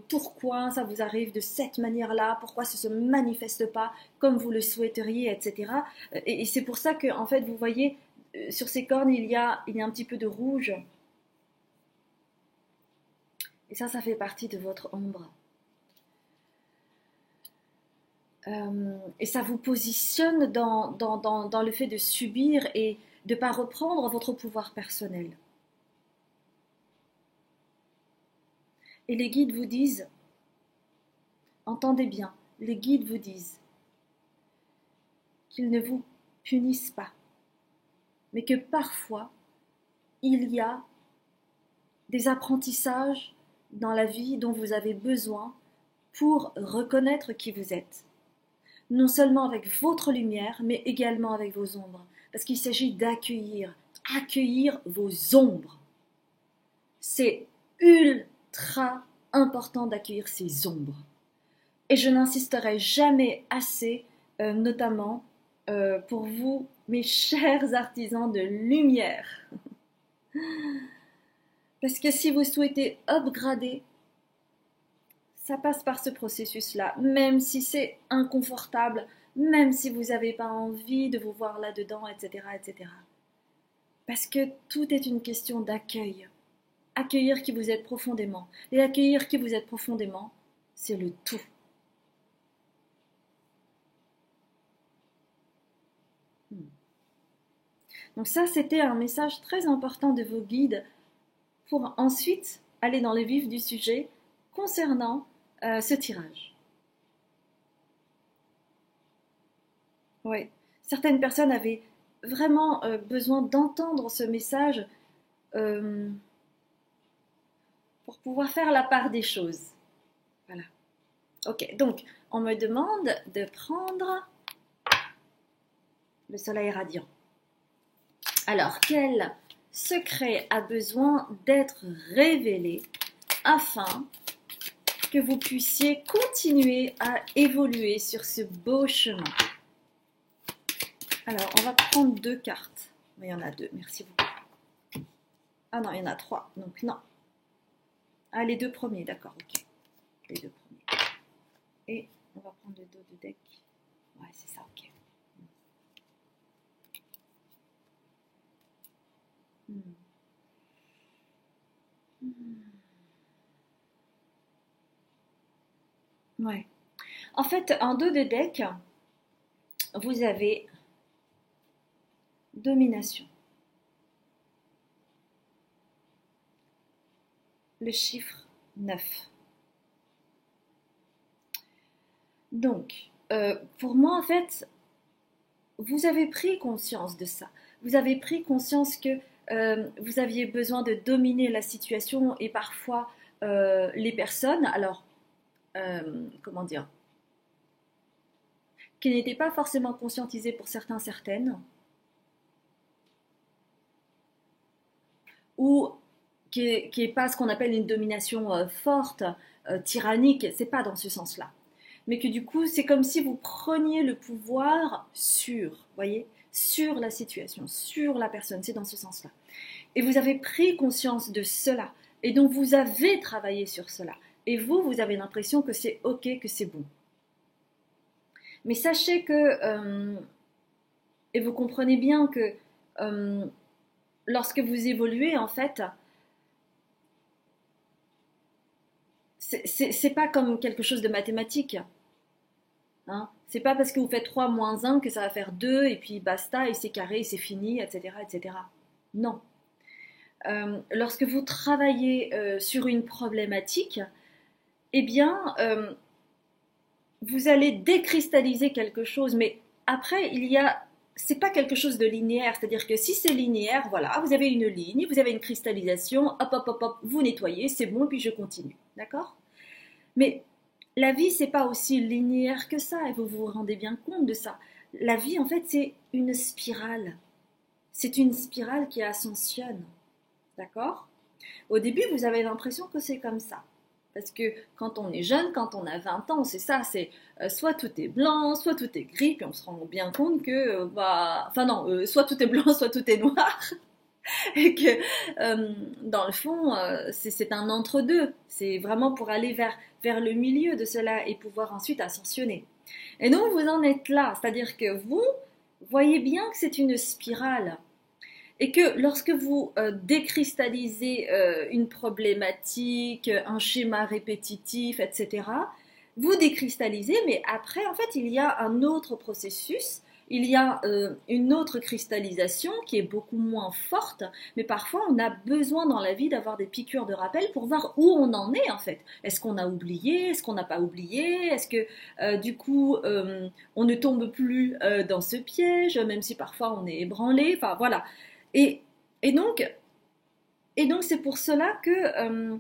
pourquoi ça vous arrive de cette manière-là, pourquoi ça ne se manifeste pas comme vous le souhaiteriez, etc. Et c'est pour ça que, en fait, vous voyez, sur ces cornes, il y a un petit peu de rouge. Et ça fait partie de votre ombre. Et ça vous positionne dans le fait de subir et de ne pas reprendre votre pouvoir personnel. Et les guides vous disent, entendez bien, les guides vous disent qu'ils ne vous punissent pas, mais que parfois, il y a des apprentissages dans la vie dont vous avez besoin pour reconnaître qui vous êtes. Non seulement avec votre lumière, mais également avec vos ombres. Parce qu'il s'agit d'accueillir vos ombres. C'est ultra important d'accueillir ces ombres. Et je n'insisterai jamais assez, notamment pour vous, mes chers artisans de lumière. Parce que si vous souhaitez upgrader, ça passe par ce processus-là, même si c'est inconfortable, même si vous n'avez pas envie de vous voir là-dedans, etc., etc. Parce que tout est une question d'accueil. Accueillir qui vous êtes profondément. Et accueillir qui vous êtes profondément, c'est le tout. Donc ça, c'était un message très important de vos guides pour ensuite aller dans le vif du sujet concernant ce tirage. Oui, certaines personnes avaient vraiment besoin d'entendre ce message pour pouvoir faire la part des choses. Voilà. Ok, donc on me demande de prendre le soleil radiant. Alors, quel secret a besoin d'être révélé afin que vous puissiez continuer à évoluer sur ce beau chemin? Alors, on va prendre 2 cartes. Mais il y en a 2, merci beaucoup. Ah non, il y en a 3, donc non. Ah, les 2 premiers, d'accord, ok. Les 2 premiers. Et on va prendre le dos de deck. Ouais, c'est ça, ok. Ouais. En fait, en dos de deck, vous avez domination. Le chiffre 9. Donc, pour moi, en fait, vous avez pris conscience de ça. Vous avez pris conscience que vous aviez besoin de dominer la situation et parfois les personnes, alors, comment dire, qui n'étaient pas forcément conscientisées pour certains, certaines, ou qui est pas ce qu'on appelle une domination forte, tyrannique, c'est pas dans ce sens-là. Mais que du coup, c'est comme si vous preniez le pouvoir voyez, sur la situation, sur la personne, c'est dans ce sens-là. Et vous avez pris conscience de cela, et donc vous avez travaillé sur cela. Et vous avez l'impression que c'est ok, que c'est bon. Mais sachez que, et vous comprenez bien que lorsque vous évoluez, en fait, c'est pas comme quelque chose de mathématique. Hein, c'est pas parce que vous faites 3 moins 1 que ça va faire 2 et puis basta et c'est carré et c'est fini, etc., etc. Non. Lorsque vous travaillez sur une problématique, eh bien, vous allez décristalliser quelque chose, mais après, c'est pas quelque chose de linéaire, c'est-à-dire que si c'est linéaire, voilà, vous avez une ligne, vous avez une cristallisation, hop, hop, hop, hop, vous nettoyez, c'est bon, puis je continue, d'accord? Mais la vie, c'est pas aussi linéaire que ça, et vous vous rendez bien compte de ça. La vie, en fait, c'est une spirale. C'est une spirale qui ascensionne, d'accord? Au début, vous avez l'impression que c'est comme ça, Parce que quand on est jeune, quand on a 20 ans, c'est ça, c'est soit tout est blanc, soit tout est gris, puis on se rend bien compte que, enfin non, soit tout est blanc, soit tout est noir, et que dans le fond, c'est un entre-deux. C'est vraiment pour aller vers le milieu de cela et pouvoir ensuite ascensionner. Et donc vous en êtes là, c'est-à-dire que vous voyez bien que c'est une spirale. Et que lorsque vous décristallisez une problématique, un schéma répétitif, etc., vous décristallisez, mais après, en fait, il y a un autre processus, il y a une autre cristallisation qui est beaucoup moins forte, mais parfois on a besoin dans la vie d'avoir des piqûres de rappel pour voir où on en est en fait. Est-ce qu'on a oublié? Est-ce qu'on n'a pas oublié? Est-ce que du coup on ne tombe plus dans ce piège, même si parfois on est ébranlé? Enfin voilà. Et, et donc, c'est pour cela que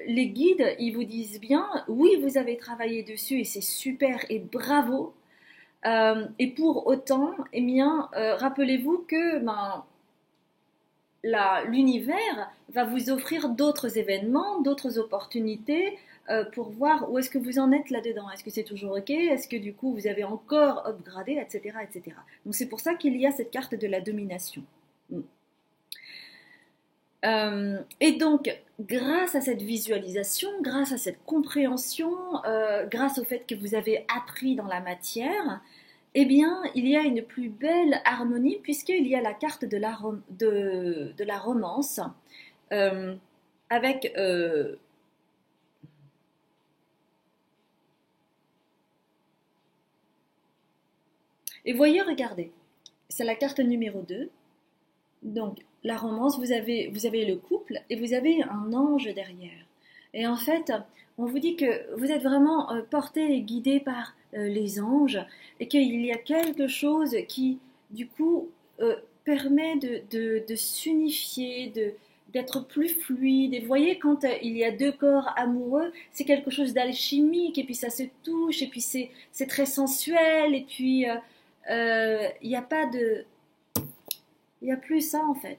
les guides, ils vous disent bien, oui, vous avez travaillé dessus et c'est super et bravo. Et pour autant, eh bien, rappelez-vous que l'univers va vous offrir d'autres événements, d'autres opportunités pour voir où est-ce que vous en êtes là-dedans. Est-ce que c'est toujours OK? Est-ce que du coup vous avez encore upgradé, etc., etc. Donc c'est pour ça qu'il y a cette carte de la domination. Et donc, grâce à cette visualisation, grâce à cette compréhension, grâce au fait que vous avez appris dans la matière, eh bien, il y a une plus belle harmonie puisqu'il y a la carte de la romance avec... Et voyez, regardez, c'est la carte numéro 2. Donc, la romance, vous avez le couple et vous avez un ange derrière. Et en fait, on vous dit que vous êtes vraiment porté et guidé par les anges et qu'il y a quelque chose qui, du coup, permet de s'unifier, d'être plus fluide. Et vous voyez, quand il y a deux corps amoureux, c'est quelque chose d'alchimique et puis ça se touche et puis c'est très sensuel et puis il n'y a pas de... Il n'y a plus ça en fait.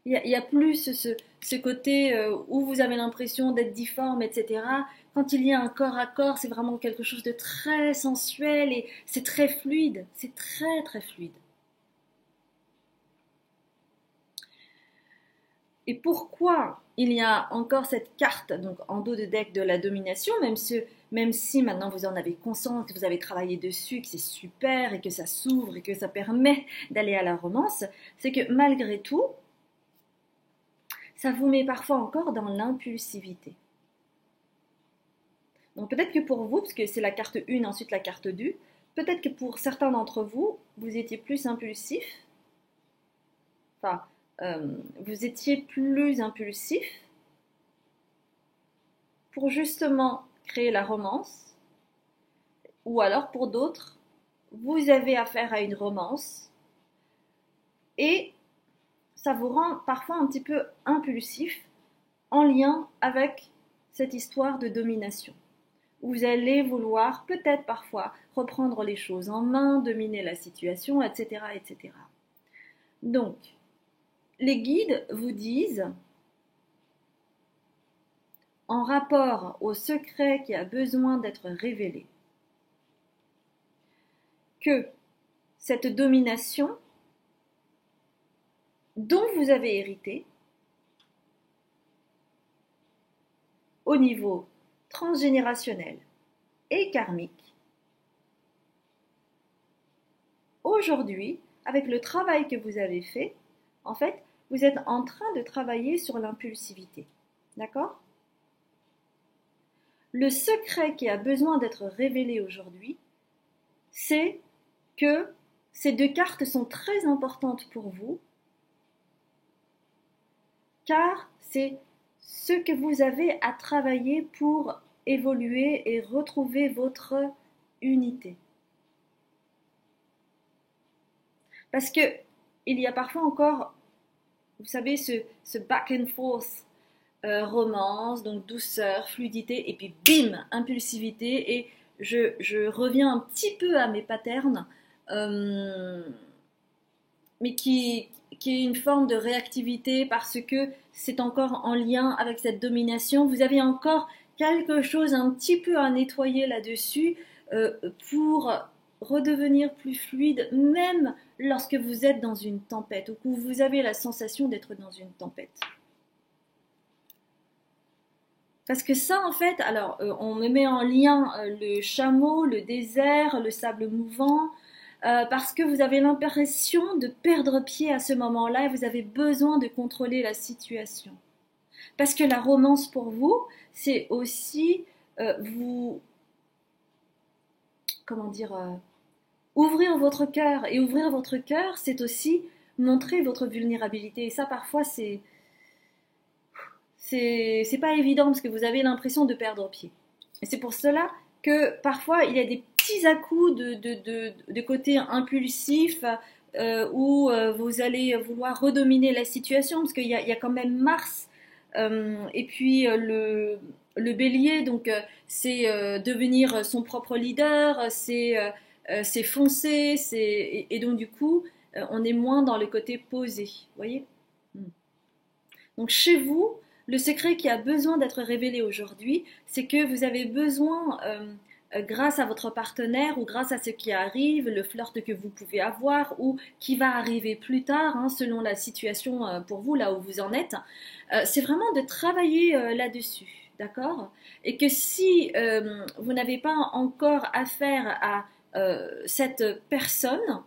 Il y a plus ce côté où vous avez l'impression d'être difforme, etc. Quand il y a un corps à corps, c'est vraiment quelque chose de très sensuel et c'est très fluide. C'est très très fluide. Et pourquoi il y a encore cette carte donc en dos de deck de la domination, même si maintenant vous en avez conscience, que vous avez travaillé dessus, que c'est super et que ça s'ouvre et que ça permet d'aller à la romance, c'est que malgré tout, ça vous met parfois encore dans l'impulsivité. Donc peut-être que pour vous, parce que c'est la carte 1, ensuite la carte 2, peut-être que pour certains d'entre vous, vous étiez plus impulsif, enfin, vous étiez plus impulsif pour justement créer la romance, ou alors pour d'autres, vous avez affaire à une romance et ça vous rend parfois un petit peu impulsif en lien avec cette histoire de domination. Vous allez vouloir peut-être parfois reprendre les choses en main, dominer la situation, etc., etc. Donc, les guides vous disent, en rapport au secret qui a besoin d'être révélé, que cette domination dont vous avez hérité au niveau transgénérationnel et karmique, aujourd'hui, avec le travail que vous avez fait, en fait, vous êtes en train de travailler sur l'impulsivité. D'accord? Le secret qui a besoin d'être révélé aujourd'hui, c'est que ces deux cartes sont très importantes pour vous, car c'est ce que vous avez à travailler pour évoluer et retrouver votre unité. Parce que il y a parfois encore, vous savez, ce back and forth, romance, donc douceur, fluidité, et puis bim, impulsivité, et je reviens un petit peu à mes patterns. mais qui est une forme de réactivité parce que c'est encore en lien avec cette domination. Vous avez encore quelque chose un petit peu à nettoyer là-dessus pour redevenir plus fluide, même lorsque vous êtes dans une tempête ou que vous avez la sensation d'être dans une tempête. Parce que ça, en fait, alors on me met en lien le chameau, le désert, le sable mouvant, parce que vous avez l'impression de perdre pied à ce moment-là et vous avez besoin de contrôler la situation. Parce que la romance pour vous, c'est aussi vous, comment dire, ouvrir votre cœur. Et ouvrir votre cœur, c'est aussi montrer votre vulnérabilité. Et ça, parfois, c'est pas évident parce que vous avez l'impression de perdre pied. Et c'est pour cela que parfois il y a des petits à-coups de côté impulsif où vous allez vouloir redominer la situation parce qu'il y a quand même Mars et puis le bélier, donc c'est devenir son propre leader, c'est foncer, et donc du coup on est moins dans le côté posé, vous voyez. Donc chez vous, le secret qui a besoin d'être révélé aujourd'hui, c'est que vous avez besoin, grâce à votre partenaire ou grâce à ce qui arrive, le flirt que vous pouvez avoir ou qui va arriver plus tard, hein, selon la situation pour vous, là où vous en êtes, c'est vraiment de travailler là-dessus, d'accord? Et que si vous n'avez pas encore affaire à cette personne,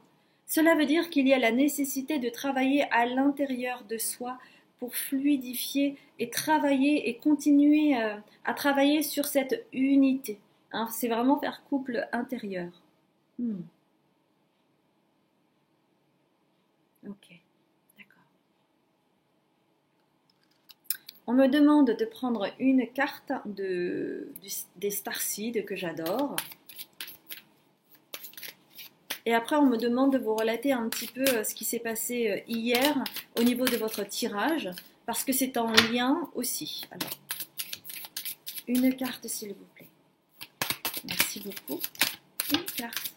cela veut dire qu'il y a la nécessité de travailler à l'intérieur de soi pour fluidifier et travailler et continuer à travailler sur cette unité. Hein, c'est vraiment faire couple intérieur. Hmm. Ok, d'accord. On me demande de prendre une carte des starseeds que j'adore. Et après, on me demande de vous relater un petit peu ce qui s'est passé hier au niveau de votre tirage, parce que c'est en lien aussi. Alors, une carte, s'il vous plaît. Merci beaucoup. Une carte.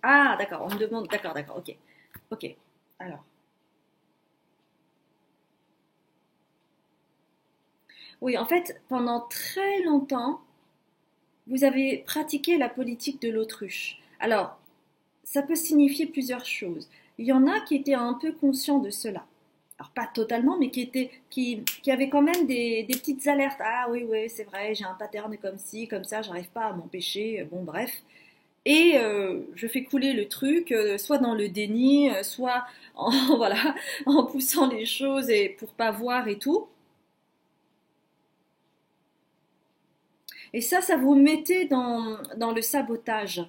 Ah, d'accord, on me demande... D'accord, ok. Ok, alors. Oui, en fait, pendant très longtemps, vous avez pratiqué la politique de l'autruche. Alors, ça peut signifier plusieurs choses. Il y en a qui étaient un peu conscients de cela. Alors pas totalement, mais qui avaient quand même des petites alertes. Ah oui, oui, c'est vrai, j'ai un pattern comme ci, comme ça, j'arrive pas à m'empêcher. Bon, bref. Et je fais couler le truc, soit dans le déni, soit en, voilà, en poussant les choses et pour pas voir et tout. Et ça vous mettait dans le sabotage.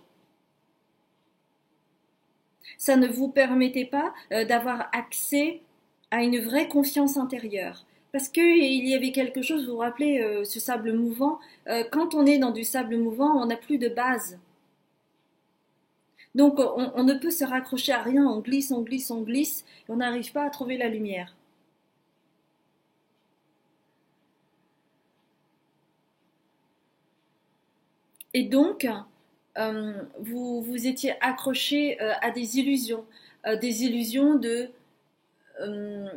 Ça ne vous permettait pas d'avoir accès à une vraie confiance intérieure. Parce qu'il y avait quelque chose, vous vous rappelez, ce sable mouvant, quand on est dans du sable mouvant, on n'a plus de base. Donc on ne peut se raccrocher à rien, on glisse, on glisse, on glisse, et on n'arrive pas à trouver la lumière. Et donc, vous étiez accroché à des illusions euh,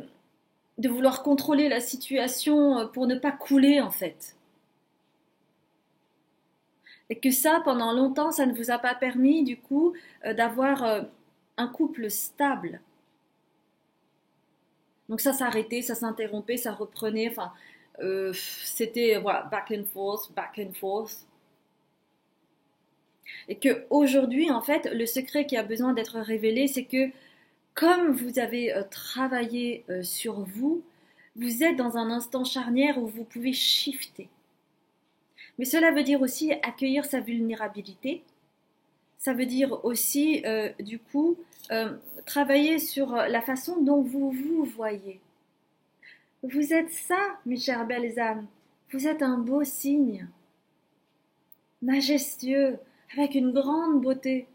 de vouloir contrôler la situation pour ne pas couler en fait. Et que ça, pendant longtemps, ça ne vous a pas permis du coup d'avoir un couple stable. Donc ça s'arrêtait, ça s'interrompait, ça reprenait, enfin, c'était voilà, back and forth, back and forth. Et que aujourd'hui, en fait, le secret qui a besoin d'être révélé, c'est que comme vous avez travaillé sur vous, vous êtes dans un instant charnière où vous pouvez shifter. Mais cela veut dire aussi accueillir sa vulnérabilité. Ça veut dire aussi, du coup, travailler sur la façon dont vous vous voyez. Vous êtes ça, mes chères belles âmes. Vous êtes un beau signe, majestueux, avec une grande beauté,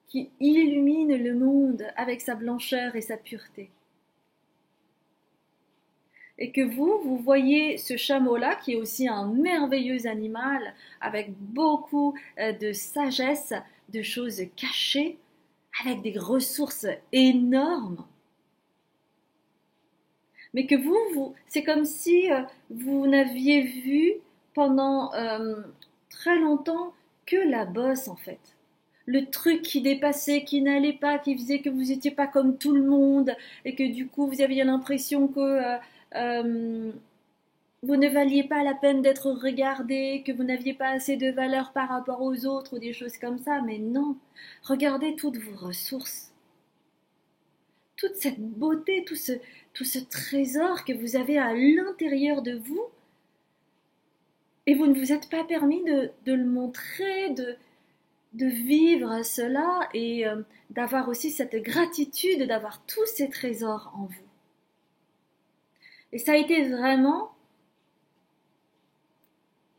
qui illumine le monde avec sa blancheur et sa pureté. et que vous voyez ce chameau-là qui est aussi un merveilleux animal avec beaucoup de sagesse, de choses cachées, avec des ressources énormes. Mais que c'est comme si vous n'aviez vu pendant très longtemps que la bosse en fait. Le truc qui dépassait, qui n'allait pas, qui faisait que vous n'étiez pas comme tout le monde et que du coup vous aviez l'impression que euh, vous ne valiez pas la peine d'être regardé, que vous n'aviez pas assez de valeur par rapport aux autres ou des choses comme ça. Mais non, regardez toutes vos ressources, toute cette beauté, tout ce trésor que vous avez à l'intérieur de vous, et vous ne vous êtes pas permis de le montrer, de vivre cela et d'avoir aussi cette gratitude d'avoir tous ces trésors en vous. Et ça a été vraiment,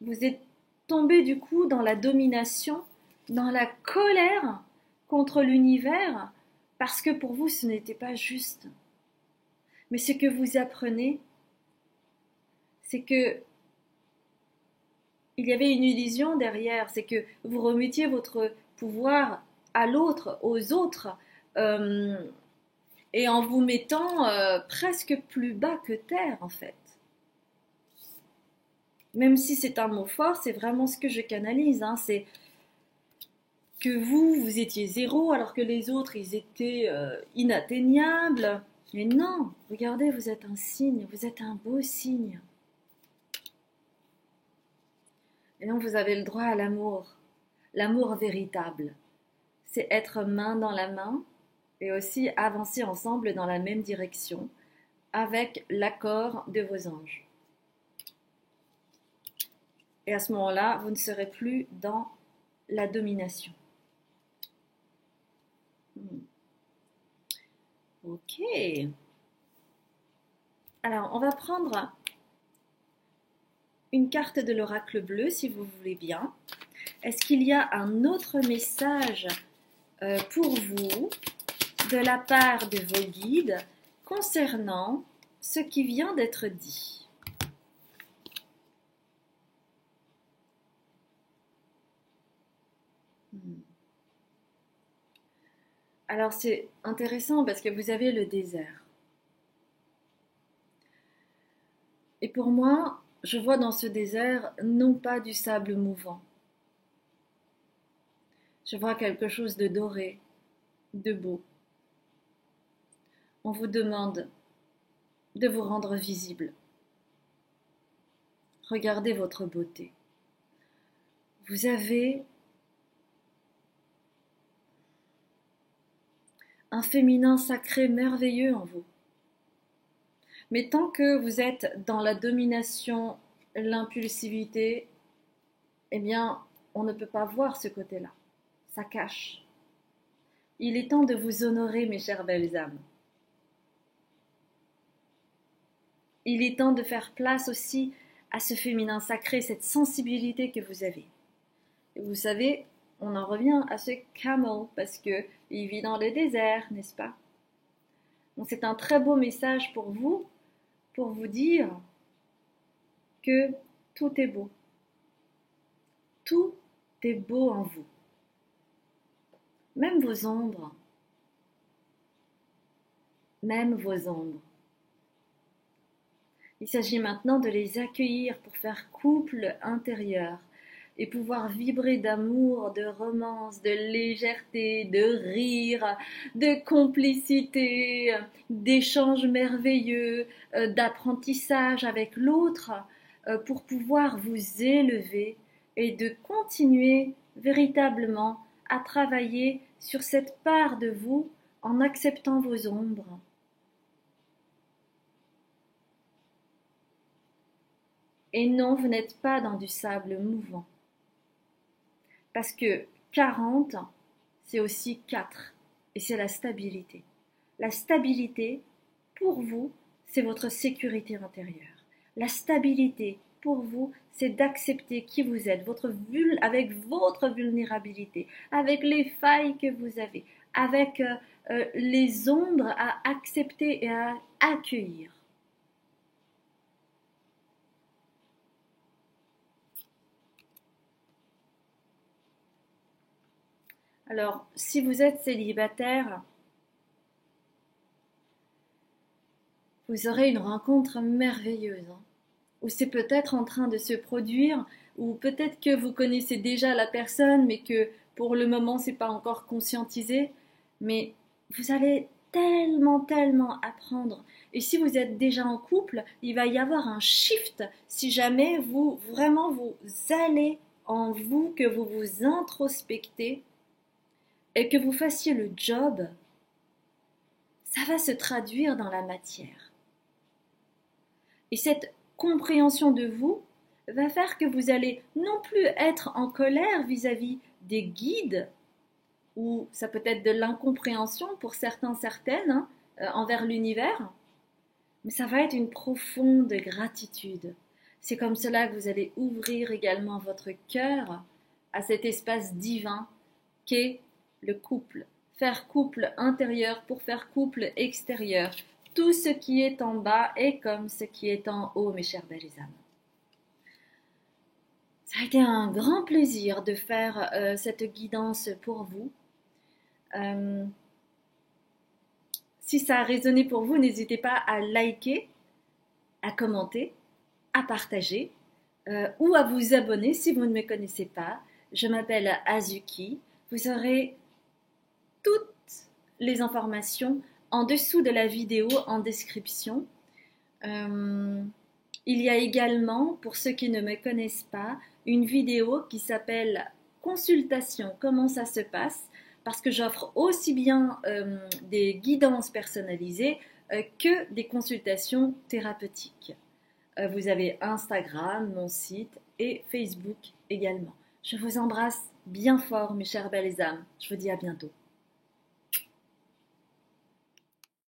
vous êtes tombé du coup dans la domination, dans la colère contre l'univers, parce que pour vous ce n'était pas juste. Mais ce que vous apprenez, c'est que il y avait une illusion derrière, c'est que vous remettiez votre pouvoir à l'autre, aux autres, euh, et en vous mettant presque plus bas que terre en fait. Même si c'est un mot fort, c'est vraiment ce que je canalise, hein, c'est que vous étiez zéro alors que les autres, ils étaient inatteignables. Mais non, regardez, vous êtes un signe, vous êtes un beau signe. Et donc vous avez le droit à l'amour, l'amour véritable. C'est être main dans la main et aussi avancer ensemble dans la même direction avec l'accord de vos anges. Et à ce moment-là, vous ne serez plus dans la domination. Ok. Alors, on va prendre une carte de l'oracle bleu, si vous voulez bien. Est-ce qu'il y a un autre message pour vous de la part de vos guides concernant ce qui vient d'être dit? Alors c'est intéressant parce que vous avez le désert. Et pour moi, je vois dans ce désert non pas du sable mouvant. Je vois quelque chose de doré, de beau. On vous demande de vous rendre visible. Regardez votre beauté. Vous avez un féminin sacré merveilleux en vous. Mais tant que vous êtes dans la domination, l'impulsivité, eh bien, on ne peut pas voir ce côté-là. Ça cache. Il est temps de vous honorer, mes chères belles âmes. Il est temps de faire place aussi à ce féminin sacré, cette sensibilité que vous avez. Et vous savez, on en revient à ce camel parce que il vit dans le désert, n'est-ce pas? Donc c'est un très beau message pour vous dire que tout est beau. Tout est beau en vous. Même vos ombres. Même vos ombres. Il s'agit maintenant de les accueillir pour faire couple intérieur et pouvoir vibrer d'amour, de romance, de légèreté, de rire, de complicité, d'échanges merveilleux, d'apprentissage avec l'autre pour pouvoir vous élever et de continuer véritablement à travailler sur cette part de vous en acceptant vos ombres. Et non, vous n'êtes pas dans du sable mouvant. Parce que 40, c'est aussi 4. Et c'est la stabilité. La stabilité, pour vous, c'est votre sécurité intérieure. La stabilité, pour vous, c'est d'accepter qui vous êtes, avec votre vulnérabilité, avec les failles que vous avez, avec les ombres à accepter et à accueillir. Alors, si vous êtes célibataire, vous aurez une rencontre merveilleuse, hein, ou c'est peut-être en train de se produire, ou peut-être que vous connaissez déjà la personne, mais que pour le moment, c'est pas encore conscientisé. Mais vous allez tellement, tellement apprendre. Et si vous êtes déjà en couple, il va y avoir un shift si jamais vous vraiment vous allez en vous, que vous vous introspectez et que vous fassiez le job, ça va se traduire dans la matière. Et cette compréhension de vous va faire que vous allez non plus être en colère vis-à-vis des guides, ou ça peut être de l'incompréhension pour certains, certaines, hein, envers l'univers, mais ça va être une profonde gratitude. C'est comme cela que vous allez ouvrir également votre cœur à cet espace divin qu'est le couple. Faire couple intérieur pour faire couple extérieur. Tout ce qui est en bas est comme ce qui est en haut, mes chères belles âmes. Ça a été un grand plaisir de faire cette guidance pour vous. Si ça a résonné pour vous, n'hésitez pas à liker, à commenter, à partager ou à vous abonner si vous ne me connaissez pas. Je m'appelle Azuki. Vous aurez toutes les informations en dessous de la vidéo en description. Il y a également, pour ceux qui ne me connaissent pas, une vidéo qui s'appelle Consultation, comment ça se passe, parce que j'offre aussi bien des guidances personnalisées que des consultations thérapeutiques. Vous avez Instagram, mon site et Facebook également. Je vous embrasse bien fort, mes chères belles âmes. Je vous dis à bientôt.